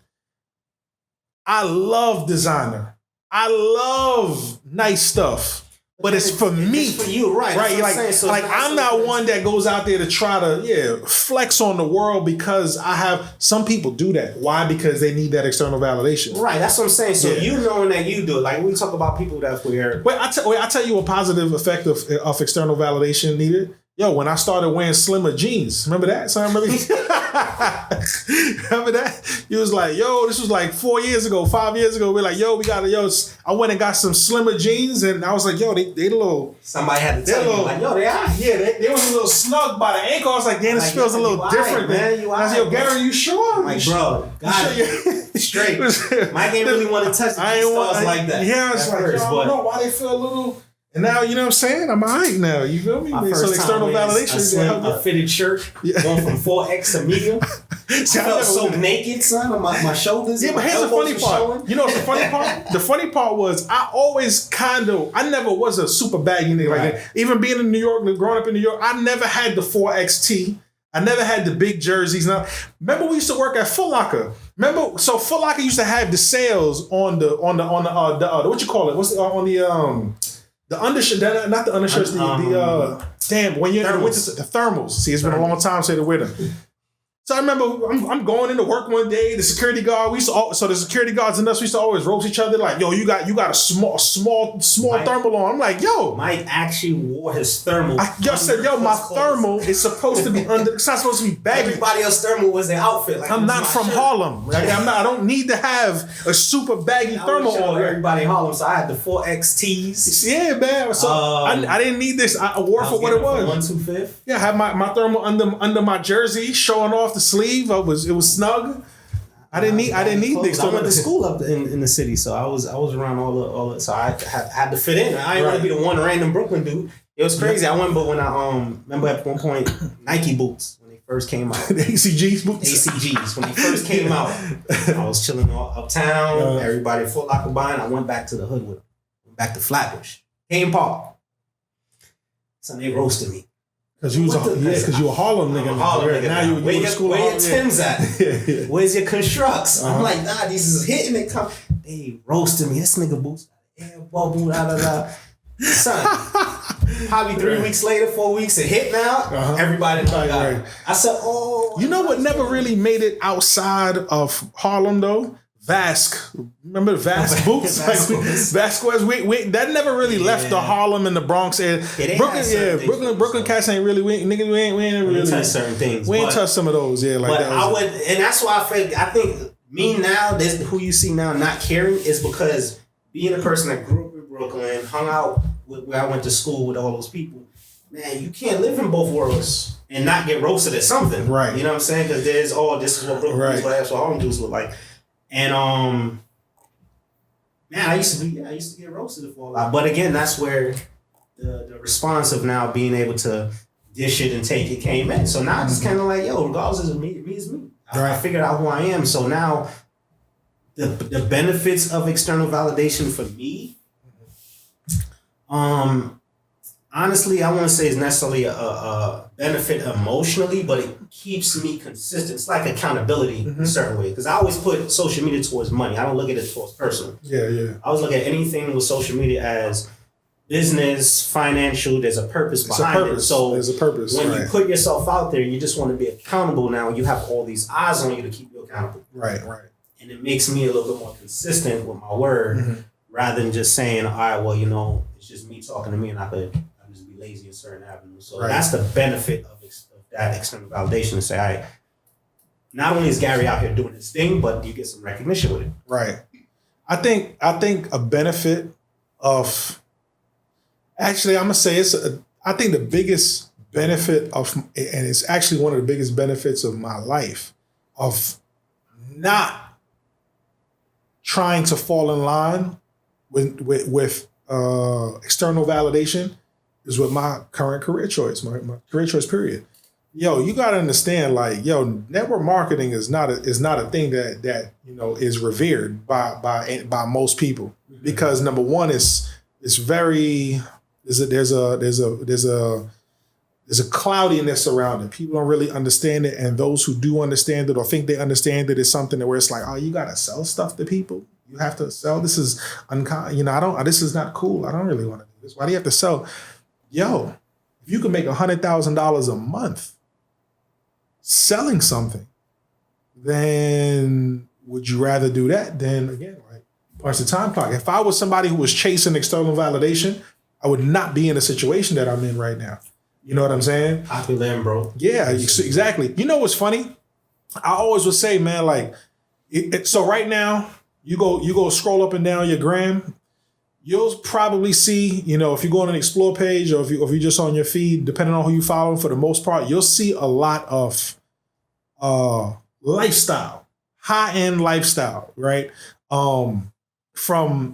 I love designer. I love nice stuff. But it's for me. It's for you, right? Right. Like I'm not one that goes out there to try to flex on the world because I have some people do that. Why? Because they need that external validation. Right. That's what I'm saying. So you knowing that you do it. Like we talk about people that's weird. Wait, I tell you a positive effect of external validation needed. Yo, when I started wearing slimmer jeans, remember that? So remember that? You was like, yo, this was like 5 years ago. We're like, yo, I went and got some slimmer jeans, and I was like, yo, they a little. Somebody had to tell you, like, yo, they are. Yeah, they was a little snug by the ankle. I was like, damn, this feels a little different, man. I was like, yo, Gary, you sure? I'm like, bro, got it. Straight. Mike ain't really want to touch the stars like that. Yeah, I was like, yo, I don't know why they feel a little. And now, you know what I'm saying? I'm all right now. You feel me? So external validation. A fitted shirt, going from 4X to medium. I felt so naked, son. My shoulders. Yeah, but here's the funny part. You know what's the funny part? The funny part was I never was a super baggy nigga. Right. Like even being in New York, growing up in New York, I never had the 4XT. I never had the big jerseys. Now, remember we used to work at Foot Locker. So Foot Locker used to have the sales on the what you call it? What's on the undershirt, not the undershirts, when you're in the winter, the thermals. See, it's been a long time since I wear them. So I remember I'm going into work one day. The security guard, so the security guards and us, we used to always roast each other like, yo, you got a small Mike, thermal on. I'm like, yo. Mike actually wore his thermal. My thermal is supposed to be under. It's not supposed to be baggy. Everybody else's thermal was their outfit. Like I'm not from Harlem. Like, I don't need to have a super baggy thermal on. Everybody in Harlem, so I had the 4XTs. Yeah, man. So I didn't need this. I wore for what it was. 1/2. Yeah, I had my thermal under my jersey, showing off the sleeve. It was snug. I didn't need this. I went to school up in the city, so I was around all the so I had to fit in. I didn't want to be the one random Brooklyn dude. It was crazy. I remember when I remember at one point Nike boots when they first came out. The ACGs boots. ACGs when they first came out. I was chilling uptown. Everybody Foot Locker buying. I went back to the hood with them. Went back to Flatbush, Kane Park. So they roasted me. Because you a Harlem nigga. Now you where your school. Where your Timbs at? Where's your constructs? I'm like, nah, these is hitting it. They roasted me. This nigga boots. Air bubble, Son, probably 3 weeks later, 4 weeks, it hit now. Everybody got it. I said, oh. You know what never really made it outside of Harlem though? Vask. Remember the Vask boots? Vasquez. That never really left the Harlem and the Bronx area. Brooklyn cats ain't really. We ain't really touch certain things. We ain't touch some of those. Yeah, like but that. I would, and that's why I think me now, this who you see now not caring is because being a person that grew up in Brooklyn, hung out with where I went to school with all those people. Man, you can't live in both worlds and not get roasted at something. Right. You know what I'm saying? Because this is what Brooklyn dudes like, that's what Harlem dudes look like. And man, I used to get roasted for a lot. But again, that's where the response of now being able to dish it and take it came in. So now it's kind of like, yo, regardless of me is me. I figured out who I am. So now the benefits of external validation for me, honestly, I won't say it's necessarily a benefit emotionally, but it keeps me consistent. It's like accountability in a certain way. Because I always put social media towards money. I don't look at it towards personal. I always look at anything with social media as business, financial. There's a purpose behind it. So there's a purpose. When you put yourself out there, you just want to be accountable now. You have all these eyes on you to keep you accountable. Right. And it makes me a little bit more consistent with my word rather than just saying, all right, well, it's just me talking to me and I just be lazy in certain avenues. So that's the benefit of that external validation to say, all right, not only is Gary out here doing his thing, but you get some recognition with it. Right. I think a benefit of, actually, I'm going to say I think the biggest benefit of, and it's actually one of the biggest benefits of my life, of not trying to fall in line with external validation, is with my current career choice, my career choice period. Yo, you got to understand, like, network marketing is not a thing that is revered by most people, because number one there's a cloudiness around it. People don't really understand it, and those who do understand it or think they understand it is something where it's like, oh, you got to sell stuff to people. You have to sell. This is this is not cool. I don't really want to do this. Why do you have to sell? Yo, if you can make $100,000 a month selling something, then would you rather do that than, again, like, punch the time clock? If I was somebody who was chasing external validation, I would not be in the situation that I'm in right now. You know what I'm saying? I feel that, bro. Yeah, exactly. You know what's funny? I always would say, man, like, so right now, you go scroll up and down your gram, you'll probably see, if you go on an explore page or if you're just on your feed, depending on who you follow, for the most part, you'll see a lot of lifestyle, high-end lifestyle, right? From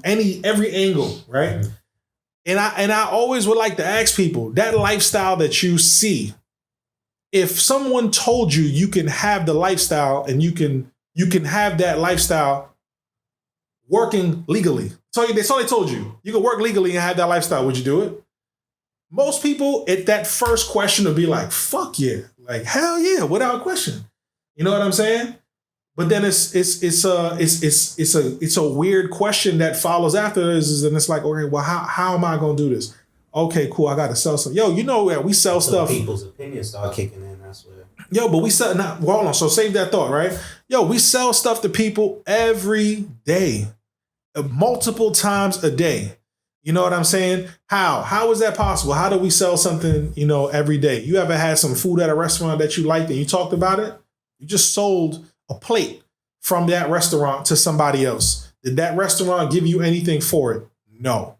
every angle, right? And I always would like to ask people, that lifestyle that you see, if someone told you you can have the lifestyle and you can have that lifestyle working legally. So that's all they told you. You can work legally and have that lifestyle. Would you do it? Most people at that first question would be like, fuck yeah. Like, hell yeah, without question. You know what I'm saying? But then it's a weird question that follows after this, and it's like, okay, well, how am I gonna do this? Okay, cool, I gotta sell some. Yo, we sell stuff. People's opinions start kicking in, that's where. Yo, but we sell hold on, so save that thought, right? Yo, we sell stuff to people every day. Multiple times a day. You know what I'm saying? How is that possible? How do we sell something, every day? You ever had some food at a restaurant that you liked and you talked about it? You just sold a plate from that restaurant to somebody else. Did that restaurant give you anything for it? No.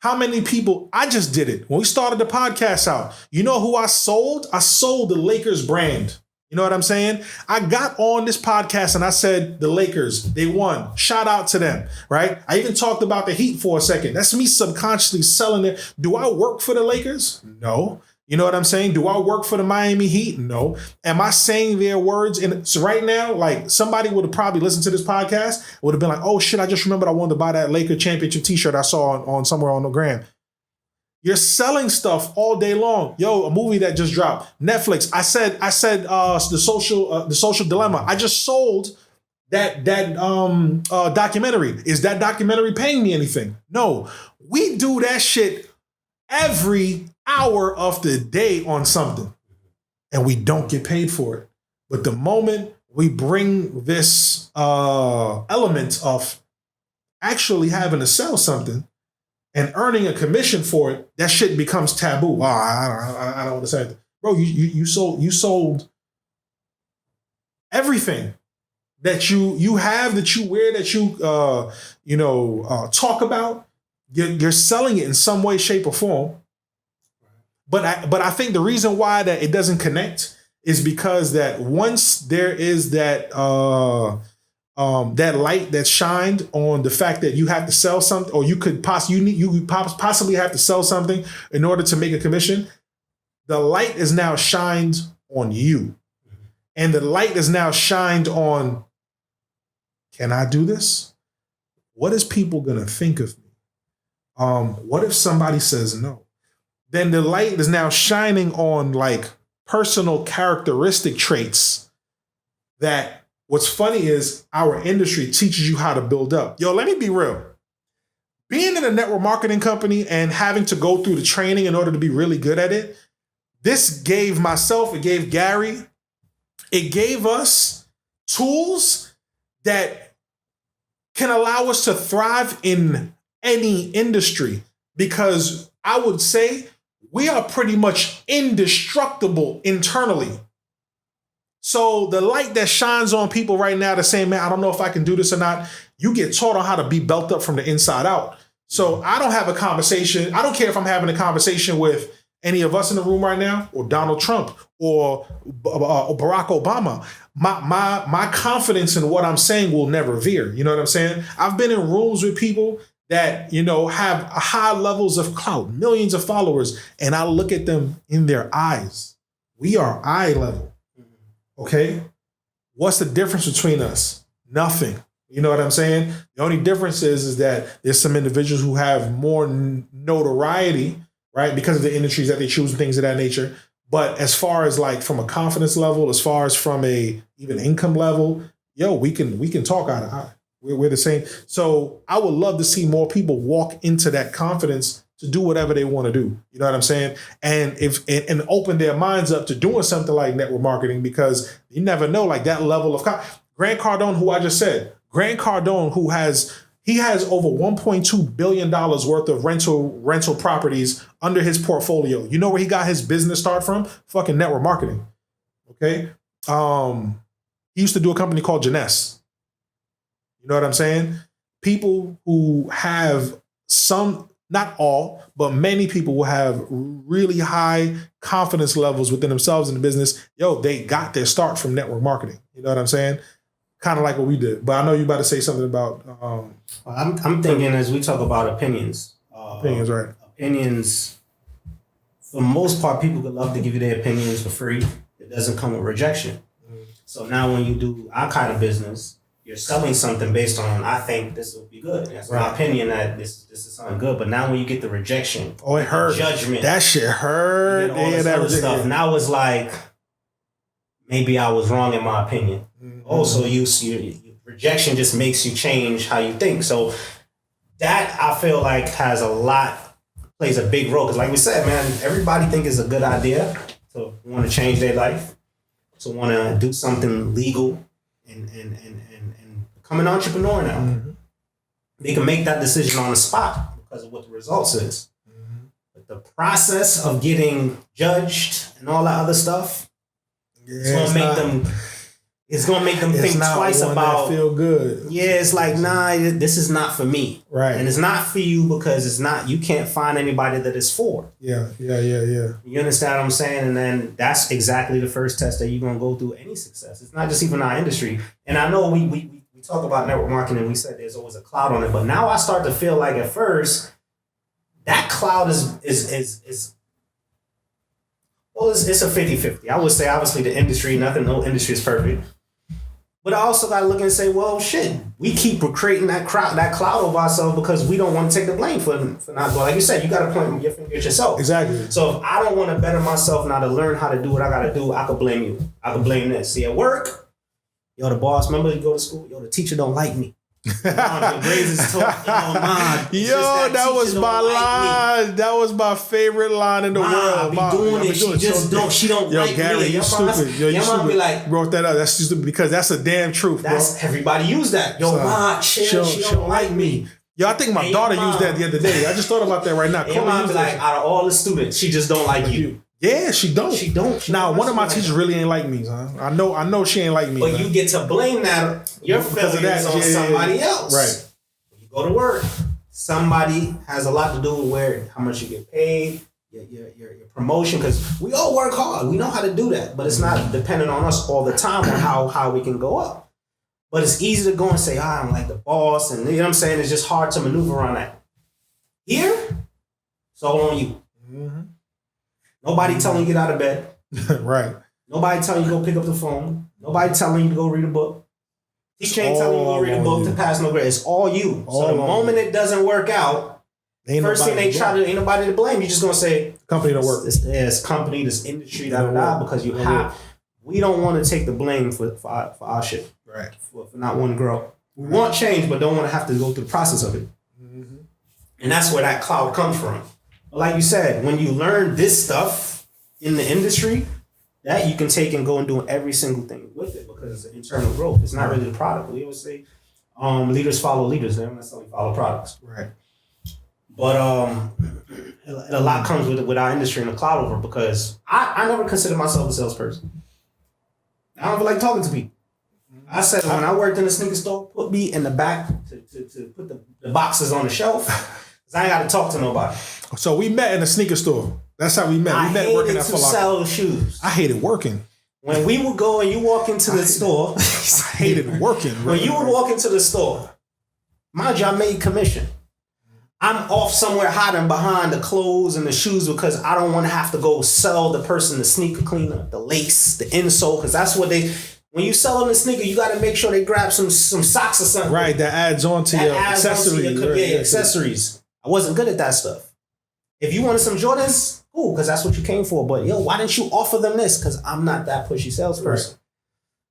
How many people? I just did it. When we started the podcast out, you know who I sold? I sold the Lakers brand. You know what I'm saying? I got on this podcast and I said, the Lakers, they won. Shout out to them, right? I even talked about the Heat for a second. That's me subconsciously selling it. Do I work for the Lakers? No. You know what I'm saying? Do I work for the Miami Heat? No. Am I saying their words? So right now, like, somebody would have probably listened to this podcast, would have been like, oh shit, I just remembered I wanted to buy that Laker championship t-shirt I saw on somewhere on the gram. You're selling stuff all day long. Yo, a movie that just dropped. Netflix. I said the social dilemma. I just sold that documentary. Is that documentary paying me anything? No. We do that shit every hour of the day on something, and we don't get paid for it. But the moment we bring this element of actually having to sell something and earning a commission for it, that shit becomes taboo. Oh, I don't want to say it. Bro, you sold everything that you have, that you wear, that you talk about. You're selling it in some way, shape, or form. But I think the reason why that it doesn't connect is because that once there is that that light that shined on the fact that you have to sell something, or you could possibly have to sell something in order to make a commission, the light is now shined on you. And the light is now shined on, can I do this? What is people going to think of me? What if somebody says no? Then the light is now shining on like personal characteristic traits that what's funny is our industry teaches you how to build up. Yo, let me be real. Being in a network marketing company and having to go through the training in order to be really good at it, this gave myself, it gave Gary, it gave us tools that can allow us to thrive in any industry, because I would say we are pretty much indestructible internally. So the light that shines on people right now, they're saying, man, I don't know if I can do this or not. You get taught on how to be built up from the inside out. So I don't have a conversation. I don't care if I'm having a conversation with any of us in the room right now, or Donald Trump, or Barack Obama. My confidence in what I'm saying will never veer. You know what I'm saying? I've been in rooms with people that, have high levels of clout, millions of followers, and I look at them in their eyes. We are eye level. Okay? What's the difference between us? Nothing. You know what I'm saying? The only difference is that there's some individuals who have more notoriety, right? Because of the industries that they choose and things of that nature. But as far as like from a confidence level, as far as from a even income level, we can talk eye to eye. We're the same. So I would love to see more people walk into that confidence to do whatever they want to do. You know what I'm saying? And and open their minds up to doing something like network marketing, because you never know, like that level of Grant Cardone, who I just said, Grant Cardone, he has over $1.2 billion worth of rental properties under his portfolio. You know where he got his business start from? Fucking network marketing. Okay. He used to do a company called Jex. You know what I'm saying? People who have some, not all, but many people will have really high confidence levels within themselves in the business. They got their start from network marketing. You know what I'm saying? Kind of like what we did. But I know you about to say something about... I'm thinking as we talk about opinions. Opinions, right. Opinions, for the most part, people would love to give you their opinions for free. It doesn't come with rejection. So now when you do our kind of business, you're selling something based on, I think this will be good. That's my opinion that this is something good. But now when you get the rejection, it hurt. Judgment. That shit hurt. All this other stuff. Now it's like, maybe I was wrong in my opinion. Mm-hmm. So you rejection just makes you change how you think. So that I feel like plays a big role. Because like we said, man, everybody think it's a good idea to want to change their life, to want to do something legal and become an entrepreneur now. Mm-hmm. They can make that decision on the spot because of what the results is. Mm-hmm. But the process of getting judged and all that other stuff, it's gonna make them think twice about. Feel good. Yeah, it's like, nah, this is not for me. Right. And it's not for you because it's not. You can't find anybody that is for. Yeah. You understand what I'm saying? And then that's exactly the first test that you're gonna go through any success. It's not just even our industry. And I know we talk about network marketing. We said there's always a cloud on it, but now I start to feel like at first that cloud is well, it's a 50-50. I would say obviously the industry, no industry is perfect. But I also got to look and say, well, shit, we keep creating that cloud over ourselves because we don't want to take the blame for not going. Like you said, you got to point your finger at yourself. Exactly. So if I don't want to better myself now to learn how to do what I got to do, I could blame you. I could blame this. See, at work, the boss, remember you go to school, the teacher don't like me. The grades is taught. Yo, that was my line. That was my favorite line in the world. Be doing it. She just don't. She don't like Gary, me. you stupid. Yo, you stupid. Be like, wrote that up. That's stupid because that's a damn truth, bro. Everybody use that. Yo, Ma, she don't like me. Yo, I think my daughter used that the other day. I just thought about that right now. Your mom be like, out of all the students, she just don't like you. Yeah, she don't. She don't. Now, one of my teachers really ain't like me, son. I know she ain't like me. But you get to blame your failures on somebody else. Right. When you go to work, somebody has a lot to do with how much you get paid, your promotion, because we all work hard. We know how to do that, but it's not dependent on us all the time on how we can go up. But it's easy to go and say, I'm like the boss, and you know what I'm saying? It's just hard to maneuver around that. Here, it's all on you. Mm-hmm. Nobody telling you to get out of bed. Right. Nobody telling you to go pick up the phone. Nobody telling you to go read a book. Teacher ain't telling you to go read a book to pass no grade. It's all you. So the moment it doesn't work out, first thing they try to, ain't nobody to blame. You're just going to say, company don't work. This company, this industry, because we don't want to take the blame for our shit. Right. For not wanting to grow. We want change, but don't want to have to go through the process of it. Mm-hmm. And that's where that cloud comes from. But like you said, when you learn this stuff in the industry, that you can take and go and do every single thing with it because it's internal growth. It's not really the product. We always say leaders follow leaders. They don't necessarily follow products. Right. But a lot comes with our industry and the cloud over because I never considered myself a salesperson. I don't like talking to people. I said when I worked in a sneaker store, put me in the back to put the boxes on the shelf. Cause I ain't got to talk to nobody. So we met in a sneaker store. That's how we met. We met working at Foot Locker. Sell shoes. I hated working. When we would go and you walk into the store, I hated working. When you would walk into the store, mind you, I made commission. I'm off somewhere hiding behind the clothes and the shoes because I don't want to have to go sell the person the sneaker cleaner, the lace, the insole, because that's what they. When you sell them a sneaker, you got to make sure they grab some socks or something. Right, that adds on to your accessories. Accessories. I wasn't good at that stuff. If you wanted some Jordans, cool, because that's what you came for. But why didn't you offer them this? Because I'm not that pushy salesperson. Right.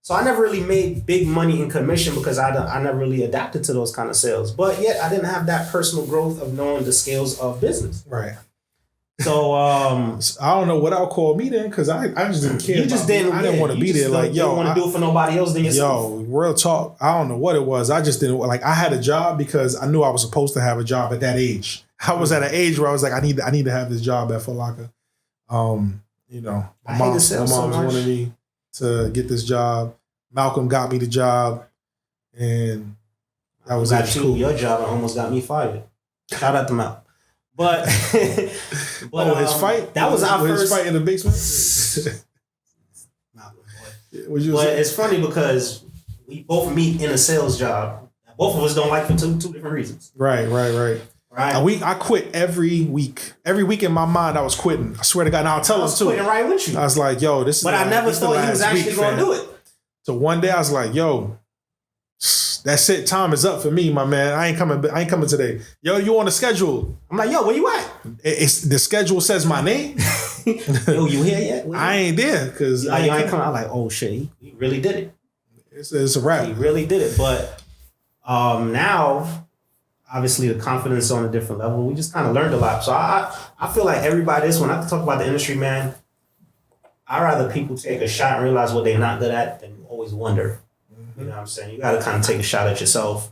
So I never really made big money in commission because I never really adapted to those kind of sales. But yet I didn't have that personal growth of knowing the scales of business. Right. So I don't know what I'll call me then because I just didn't care. You just didn't. I didn't want to be there. Like, you don't want to do it for nobody else than yourself. Yo, real talk. I don't know what it was. I just didn't like. I had a job because I knew I was supposed to have a job at that age. I was at an age where I was like, I need to have this job at Foot Locker. You know, my mom wanted me to get this job. Malcolm got me the job, and that was cool. Your job almost got me fired. Shout out to Malcolm. But his fight? That was our first his fight in the basement. But it's funny because we both meet in a sales job. Both of us don't like for two different reasons. Right. I quit every week. Every week in my mind, I was quitting. I swear to God. Now I'll tell him too. Quitting right with you. I was like, yo, this is. But I never thought he was actually going to do it. So one day I was like, yo. That's it. Time is up for me, my man. I ain't coming today. Yo, you on the schedule? I'm like, yo, where you at? It's the schedule says my name. Yo, you here yet? I ain't there because I ain't coming. I'm like, oh shit, he really did it. It's a wrap. He really did it. But now, obviously, the confidence on a different level. We just kind of learned a lot. So I feel like everybody. When I talk about the industry, man, I'd rather people take a shot and realize what they're not good at than always wonder. You know what I'm saying? You got to kind of take a shot at yourself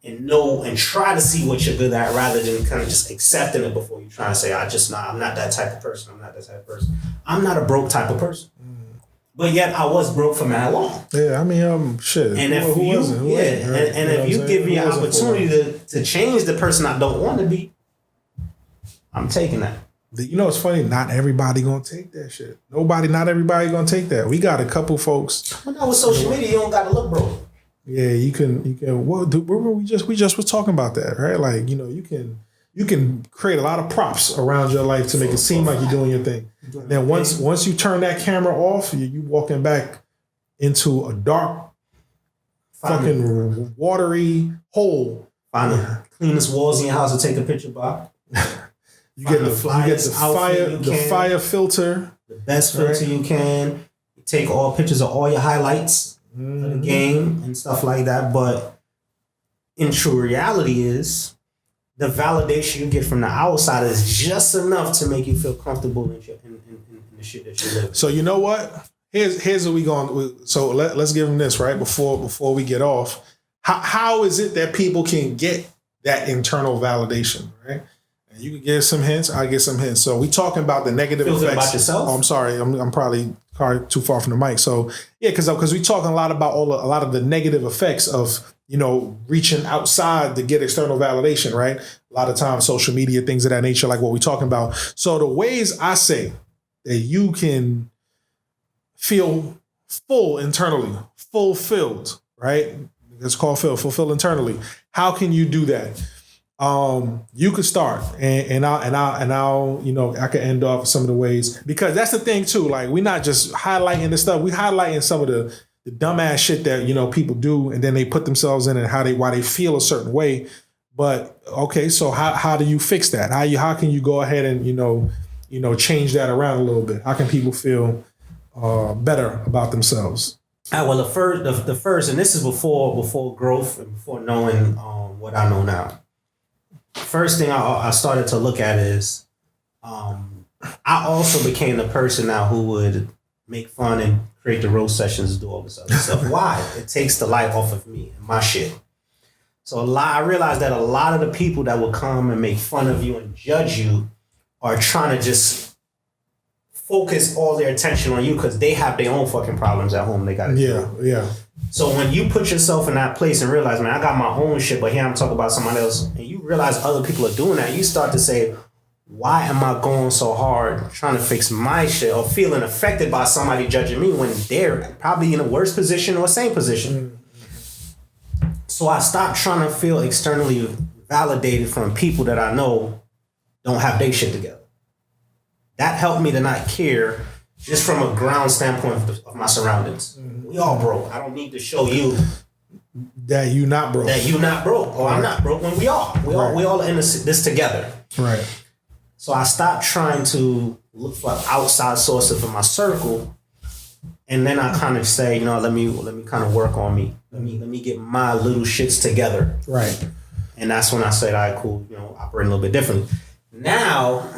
and know and try to see what you're good at rather than kind of just accepting it before you try and say, I'm not that type of person. I'm not a broke type of person. But yet I was broke for mad long. Yeah, I mean, shit. And if you give me an opportunity to change the person I don't want to be, I'm taking that. You know, it's funny. Not everybody gonna take that shit. Not everybody gonna take that. We got a couple folks. Well, now with social media, you don't gotta look broke. Yeah, you can. Well, we just was talking about that, right? Like, you know, you can create a lot of props around your life to make it seem like you're doing your thing. Then once you turn that camera off, you walking back into a dark, fucking watery hole. Find the cleanest walls in your house to take a picture by. You get the fire filter. The best filter you can. You take all pictures of all your highlights of the game and stuff like that. But in true reality is the validation you get from the outside is just enough to make you feel comfortable in the shit that you live. So you know what? Here's what we going. So let's give them this right before we get off. How is it that people can get that internal validation, right? And you can give some hints. I get some hints. So we talking about the negative Feel effects. good about yourself? Oh, I'm sorry. I'm probably too far from the mic. So yeah, because we talking a lot about a lot of the negative effects of reaching outside to get external validation, right? A lot of times, social media, things of that nature, like what we're talking about. So the ways I say that you can feel full internally, fulfilled, right? It's called fulfill internally. How can you do that? You could start, and I'll I can end off some of the ways, because that's the thing too. Like, we're not just highlighting the stuff, we highlighting some of the dumbass shit that people do, and then they put themselves in, and why they feel a certain way. But okay, so how do you fix that? How can you go ahead and change that around a little bit? How can people feel better about themselves? Well, the first, and this is before growth and before knowing what I know now. First thing I started to look at is I also became the person now who would make fun and create the roast sessions and do all this other stuff. Why? It takes the light off of me and my shit. So I realized that a lot of the people that will come and make fun of you and judge you are trying to just focus all their attention on you because they have their own fucking problems at home they got to deal with. Yeah. So when you put yourself in that place and realize, man, I got my own shit, but here I'm talking about somebody else, and you realize other people are doing that, you start to say, why am I going so hard trying to fix my shit or feeling affected by somebody judging me when they're probably in a worse position or same position? So I stopped trying to feel externally validated from people that I know don't have their shit together. That helped me to not care just from a ground standpoint of my surroundings. We all broke. I don't need to show you that you not broke. Or I'm not broke when we are. We all in this together. Right. So I stopped trying to look for outside sources of my circle, and then I kind of say, let me kind of work on me. Let me get my little shits together. Right. And that's when I said, all right, cool. Operate a little bit differently. Now,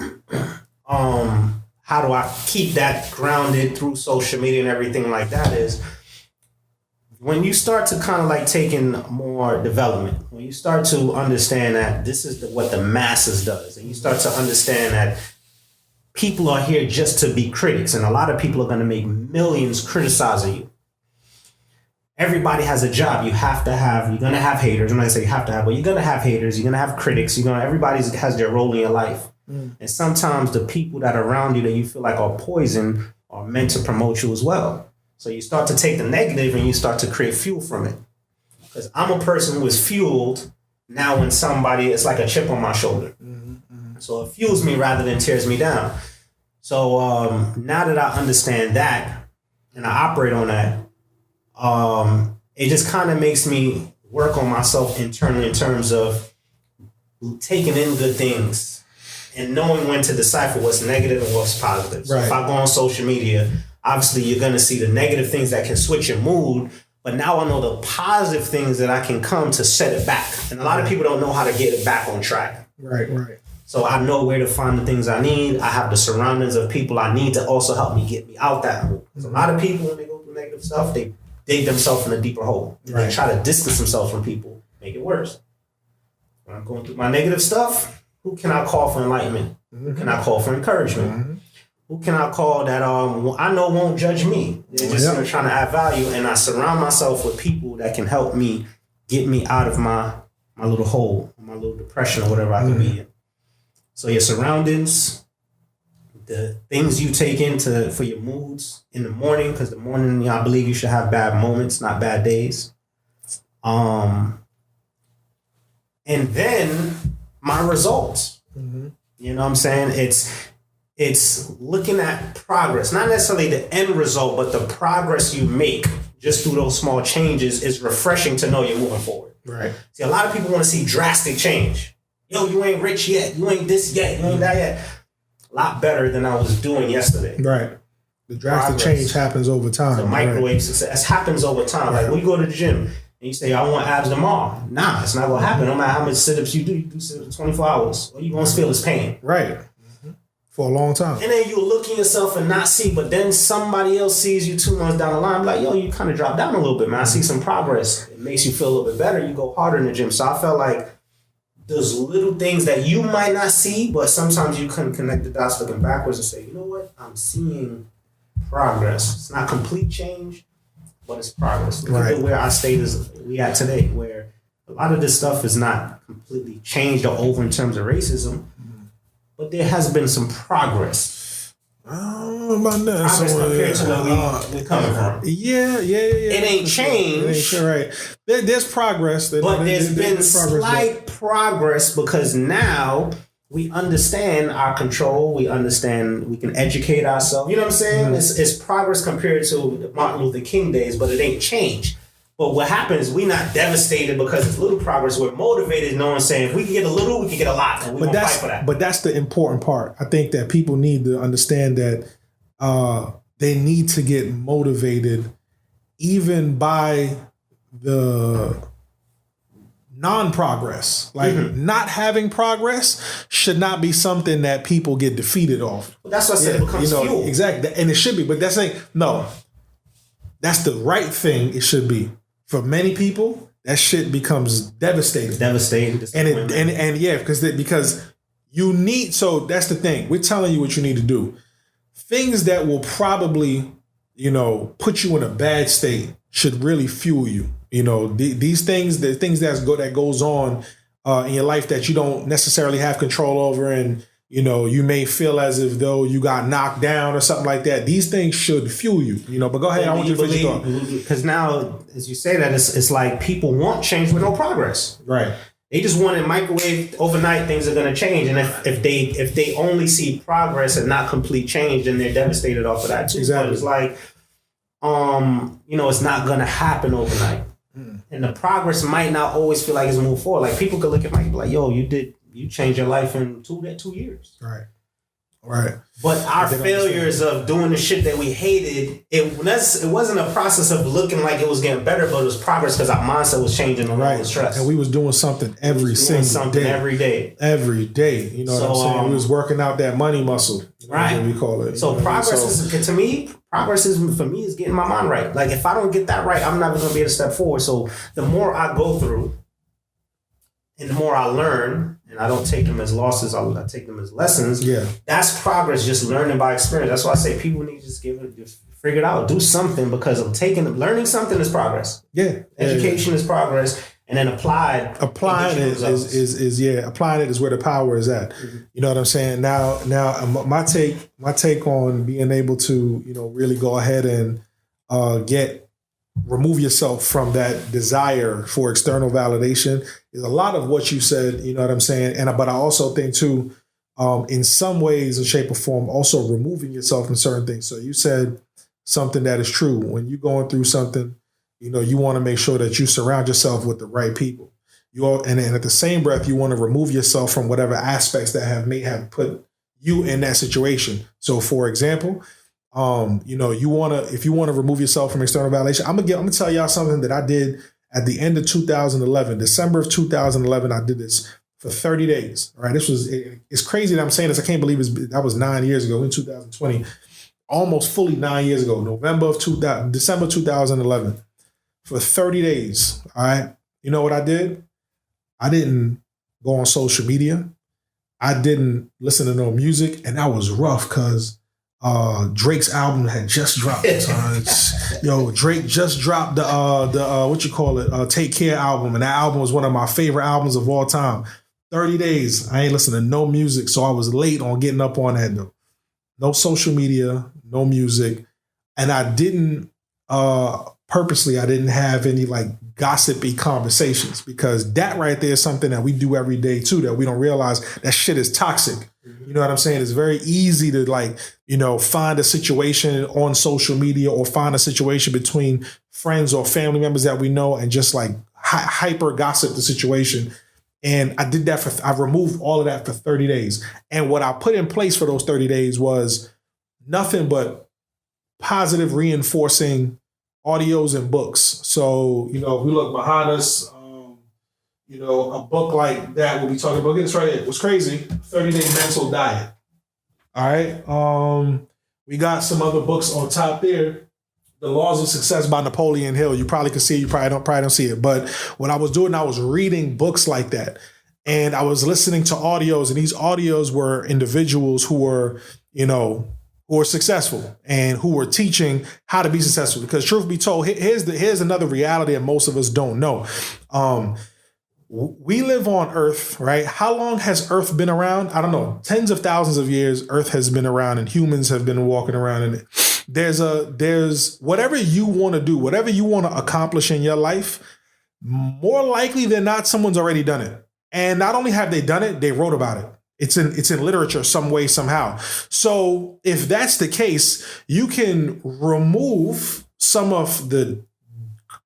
how do I keep that grounded through social media and everything like that is when you start to kind of like take in more development, when you start to understand that this is what the masses does, and you start to understand that people are here just to be critics, and a lot of people are going to make millions criticizing you. Everybody has a job. You're going to have haters. I'm not going to say you have to have, but you're going to have haters. You're going to have critics. Everybody has their role in your life. And sometimes the people that are around you that you feel like are poison are meant to promote you as well. So you start to take the negative and you start to create fuel from it. Because I'm a person who is fueled now when somebody, it's like a chip on my shoulder. So it fuels me rather than tears me down. So now that I understand that and I operate on that, it just kind of makes me work on myself internally in terms of taking in good things and knowing when to decipher what's negative and what's positive. So if I go on social media, obviously you're going to see the negative things that can switch your mood, but now I know the positive things that I can come to set it back. And a lot of people don't know how to get it back on track. Right. So I know where to find the things I need. I have the surroundings of people I need to also help me get me out that mood. Because a lot of people, when they go through negative stuff, they dig themselves in a deeper hole. They try to distance themselves from people, make it worse. When I'm going through my negative stuff, who can I call for enlightenment? Who can I call for encouragement? Who can I call that I know won't judge me? They're just trying to add value, and I surround myself with people that can help me get me out of my little hole, my little depression or whatever I can be in. So your surroundings, the things you take for your moods in the morning, because the morning, I believe you should have bad moments, not bad days. And then my results. You know what I'm saying? It's looking at progress, not necessarily the end result, but the progress you make just through those small changes is refreshing to know you're moving forward. Right. See, a lot of people want to see drastic change. Yo, you ain't rich yet. You ain't this yet. You ain't that yet. A lot better than I was doing yesterday. Right. The drastic change happens over time. The microwave success happens over time. Like when you go to the gym, and you say, I want abs tomorrow. Nah, it's not going to happen. No matter how much sit-ups you do sit-ups 24 hours. All you're going to feel is pain. Right. For a long time. And then you look at yourself and not see, but then somebody else sees you 2 months down the line, like, yo, you kind of dropped down a little bit, man. I see some progress. It makes you feel a little bit better. You go harder in the gym. So I felt like those little things that you might not see, but sometimes you can connect the dots looking backwards and say, you know what? I'm seeing progress. It's not complete change, but it's progress. Look at where our state is we at today, where a lot of this stuff is not completely changed or over in terms of racism, but there has been some progress. About that. Progress compared to where we're coming from. Yeah. It ain't changed. It ain't, right. There's progress. But there's been slight progress because now we understand our control. We understand we can educate ourselves. You know what I'm saying? It's progress compared to Martin Luther King days, but it ain't changed. But what happens, we're not devastated because it's little progress. We're motivated knowing saying if we can get a little, we can get a lot. And we're going to fight for that. But that's the important part. I think that people need to understand that they need to get motivated even by the non-progress. Like not having progress should not be something that people get defeated off. Well, that's what I said. It becomes fuel. Exactly. And it should be. But that's that's the right thing it should be. For many people, that shit becomes devastating. Because you need, so that's the thing. We're telling you what you need to do. Things that will probably, put you in a bad state should really fuel you. These things, the things that goes on in your life that you don't necessarily have control over, and you may feel as if though you got knocked down or something like that. These things should fuel you, but go ahead. I want you to finish your thought. Because now, as you say that, it's like people want change with no progress. Right. They just want it microwave overnight. Things are going to change, and if they only see progress and not complete change, then they're devastated off of that too. Exactly. But it's like, it's not going to happen overnight, and the progress might not always feel like it's moving forward. Like people could look at Mike and be like, "Yo, you changed your life in 2 years." Right. But our failures of doing the shit that we hated, it wasn't a process of looking like it was getting better, but it was progress because our mindset was changing and all the stress. And we was doing something every single day. Every day. Every day. You know what I'm saying? We was working out that money muscle. Right. We call it. So progress for me is getting my mind right. Like if I don't get that right, I'm never going to be able to step forward. So the more I go through and the more I learn, and I don't take them as losses, I take them as lessons. Yeah. That's progress, just learning by experience. That's why I say people need to just figure it out, do something, because learning something is progress. Yeah. Education is progress, and then applying it applying it is where the power is at. Mm-hmm. You know what I'm saying? Now my take on being able to, really go ahead and remove yourself from that desire for external validation is a lot of what you said, you know what I'm saying? But I also think too, in some ways, in shape or form, also removing yourself from certain things. So you said something that is true. When you're going through something, you want to make sure that you surround yourself with the right people. And at the same breath, you want to remove yourself from whatever aspects that may have put you in that situation. So for example, if you want to remove yourself from external validation, I'm gonna tell y'all something that I did at the end of 2011, December of 2011. I did this for 30 days. All right, it's crazy that I'm saying this. I can't believe that was 9 years ago in 2020, almost fully 9 years ago, December 2011, for 30 days. All right, you know what I did? I didn't go on social media. I didn't listen to no music, and that was rough because Drake's album had just dropped. Drake just dropped the Take Care album, and that album was one of my favorite albums of all time. 30 days, I ain't listening to no music, so I was late on getting up on that though. No social media, no music, and I didn't purposely. I didn't have any like gossipy conversations, because that right there is something that we do every day too that we don't realize. That shit is toxic. You know what I'm saying? It's very easy to find a situation on social media or find a situation between friends or family members that we know and just like hyper gossip the situation. And I did that I removed all of that for 30 days. And what I put in place for those 30 days was nothing but positive reinforcing audios and books. So, if we look behind us, a book like that, we'll be talking about this right here. What's crazy, 30-Day Mental Diet. All right. We got some other books on top there. The Laws of Success by Napoleon Hill. You probably can see it. You probably don't see it. But what I was doing, I was reading books like that. And I was listening to audios, and these audios were individuals who were, who were successful and who were teaching how to be successful. Because truth be told, here's another reality that most of us don't know. We live on Earth, right? How long has Earth been around? I don't know. Tens of thousands of years, Earth has been around, and humans have been walking around in it. There's whatever you want to do, whatever you want to accomplish in your life, more likely than not, someone's already done it. And not only have they done it, they wrote about it. It's in literature some way, somehow. So if that's the case, you can remove some of the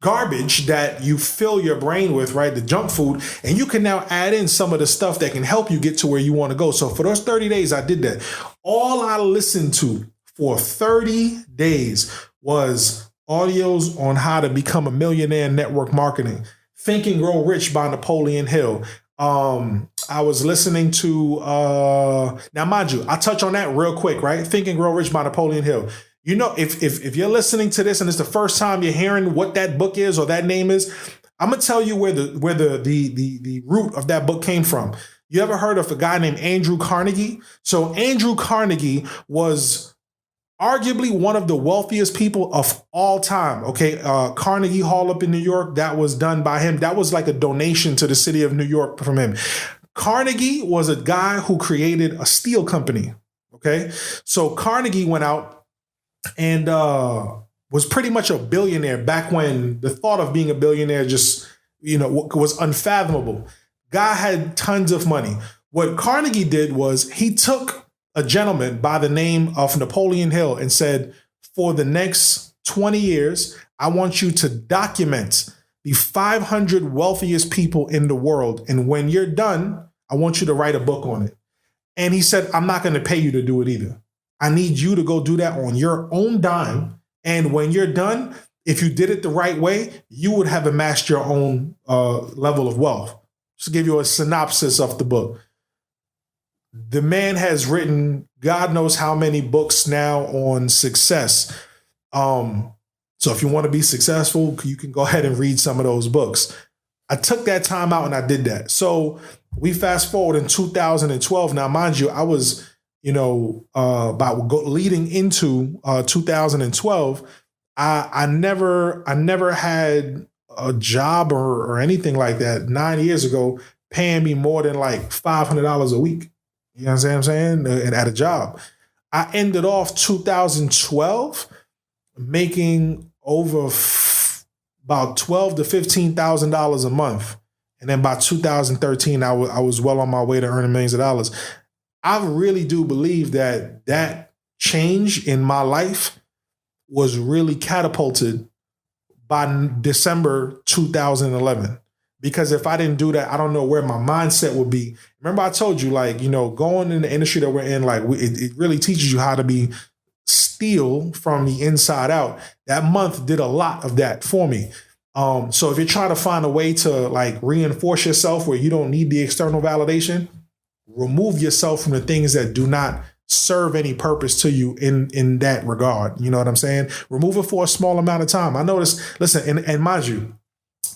garbage that you fill your brain with, right? The junk food, and you can now add in some of the stuff that can help you get to where you want to go. So for those 30 days, I did that. All I listened to for 30 days was audios on how to become a millionaire in network marketing. Think and Grow Rich by Napoleon Hill. I was listening to, now mind you, I'll touch on that real quick, right? Think and Grow Rich by Napoleon Hill. If you're listening to this and it's the first time you're hearing what that book is or that name is, I'm gonna tell you where the root of that book came from. You ever heard of a guy named Andrew Carnegie? So Andrew Carnegie was arguably one of the wealthiest people of all time. Okay, Carnegie Hall up in New York, that was done by him. That was like a donation to the city of New York from him. Carnegie was a guy who created a steel company. Okay, so Carnegie went out and was pretty much a billionaire back when the thought of being a billionaire just, was unfathomable. Guy had tons of money. What Carnegie did was he took a gentleman by the name of Napoleon Hill and said, for the next 20 years, I want you to document the 500 wealthiest people in the world. And when you're done, I want you to write a book on it. And he said, I'm not going to pay you to do it either. I need you to go do that on your own dime. And when you're done, if you did it the right way, you would have amassed your own level of wealth. Just to give you a synopsis of the book. The man has written God knows how many books now on success. So if you want to be successful, you can go ahead and read some of those books. I took that time out and I did that. So we fast forward in 2012. Now, mind you, I was leading into 2012, I never had a job or anything like that 9 years ago paying me more than like $500 a week. You know what I'm saying? And at a job. I ended off 2012 making over about $12,000 to $15,000 a month. And then by 2013, I was well on my way to earning millions of dollars. I really do believe that change in my life was really catapulted by December 2011. Because if I didn't do that, I don't know where my mindset would be. Remember I told you, going in the industry that we're in, it really teaches you how to be steel from the inside out. That month did a lot of that for me. So if you're trying to find a way to reinforce yourself where you don't need the external validation, remove yourself from the things that do not serve any purpose to you in that regard. You know what I'm saying? Remove it for a small amount of time. I noticed, listen, and mind you,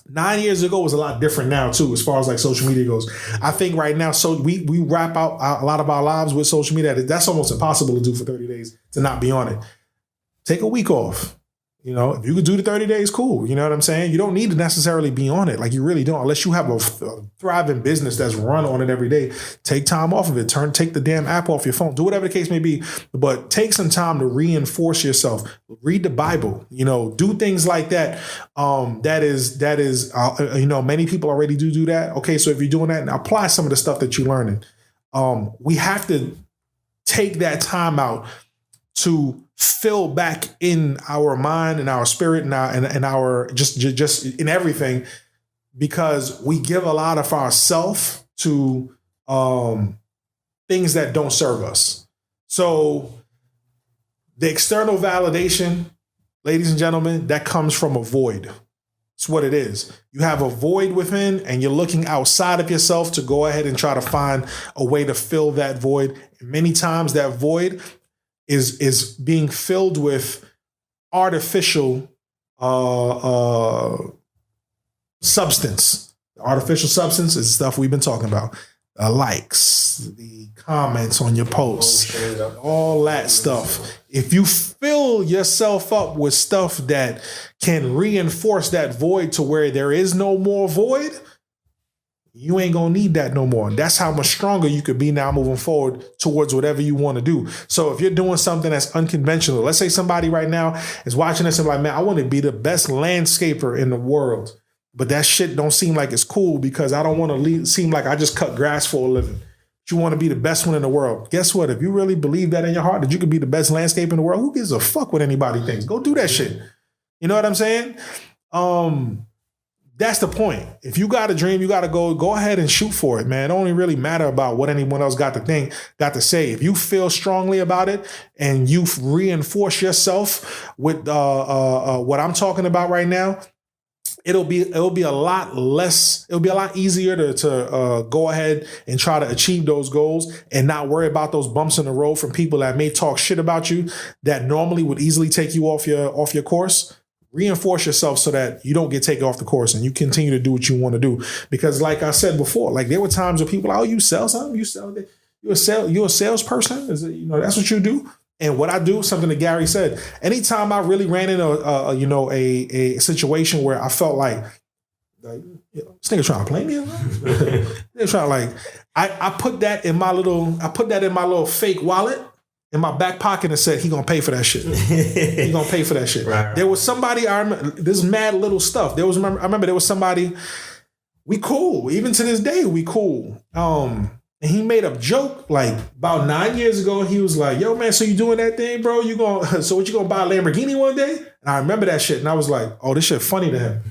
9 years ago was a lot different now too, as far as social media goes. I think right now, so we wrap out a lot of our lives with social media. That's almost impossible to do for 30 days to not be on it. Take a week off. If you could do the 30 days, cool. You know what I'm saying? You don't need to necessarily be on it. You really don't, unless you have a thriving business that's run on it every day. Take time off of it. Take the damn app off your phone. Do whatever the case may be. But take some time to reinforce yourself. Read the Bible. Do things like that. That is. Many people already do that. Okay, so if you're doing that, and apply some of the stuff that you're learning. We have to take that time out to fill back in our mind and our spirit and our just in everything, because we give a lot of ourself to things that don't serve us. So the external validation, ladies and gentlemen, that comes from a void. It's what it is. You have a void within and you're looking outside of yourself to go ahead and try to find a way to fill that void. And many times that void is being filled with artificial substance. Artificial substance is stuff we've been talking about. Likes, the comments on your posts, all that stuff. If you fill yourself up with stuff that can reinforce that void to where there is no more void, you ain't gonna need that no more. That's how much stronger you could be now moving forward towards whatever you want to do. So if you're doing something that's unconventional, let's say somebody right now is watching this and like, man, I want to be the best landscaper in the world. But that shit don't seem like it's cool because I don't want to seem like I just cut grass for a living. You want to be the best one in the world. Guess what? If you really believe that in your heart, that you could be the best landscaper in the world, who gives a fuck what anybody thinks? Go do that shit. You know what I'm saying? That's the point. If you got a dream, you got to go ahead and shoot for it, man. It don't really matter about what anyone else got to say. If you feel strongly about it and you reinforce yourself with what I'm talking about right now, it'll be a lot easier to go ahead and try to achieve those goals and not worry about those bumps in the road from people that may talk shit about you that normally would easily take you off your course. Reinforce yourself so that you don't get taken off the course and you continue to do what you want to do. Because like I said before, like there were times where people, you sell something, you're a salesperson. Is it, that's what you do. And what I do, something that Gary said, anytime I really ran into a situation where I felt like this nigga trying to play me, they're trying I put that in my little fake wallet in my back pocket and said he gonna pay for that shit. He gonna pay for that shit. Right. There was somebody I remember. This mad little stuff. I remember there was somebody. We cool even to this day. We cool. And he made a joke like about 9 years ago. He was like, yo, man, so you doing that thing, bro? So what, you gonna buy a Lamborghini one day? And I remember that shit. And I was like, oh, this shit funny to him.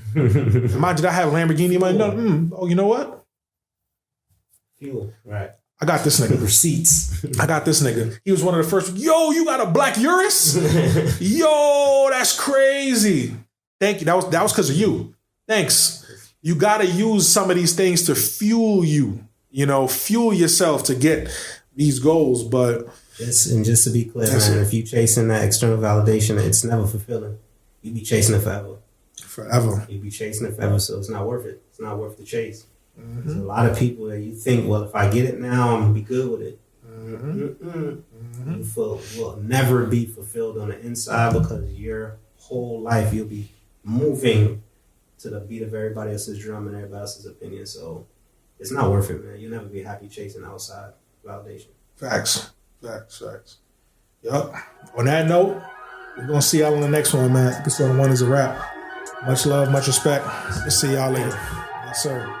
Imagine I have a Lamborghini money. No, oh, you know what? Fuel, right. I got this nigga. Receipts. I got this nigga. He was one of the first. Yo, you got a black Urus? Yo, that's crazy. Thank you. That was because of you. Thanks. You got to use some of these things to fuel you. Fuel yourself to get these goals. But just to be clear, man, if you chasing that external validation, it's never fulfilling. You be chasing it forever. Forever. You be chasing it forever, so it's not worth it. It's not worth the chase. Mm-hmm. There's a lot of people that you think, well, if I get it now, I'm gonna be good with it. Mm-hmm. You will never be fulfilled on the inside because your whole life you'll be moving to the beat of everybody else's drum and everybody else's opinion. So it's not worth it, man. You'll never be happy chasing outside validation. Facts. Yup. On that note, we're gonna see y'all on the next one, man. Episode 1 is a wrap. Much love, much respect. We'll see y'all later. Yes, sir.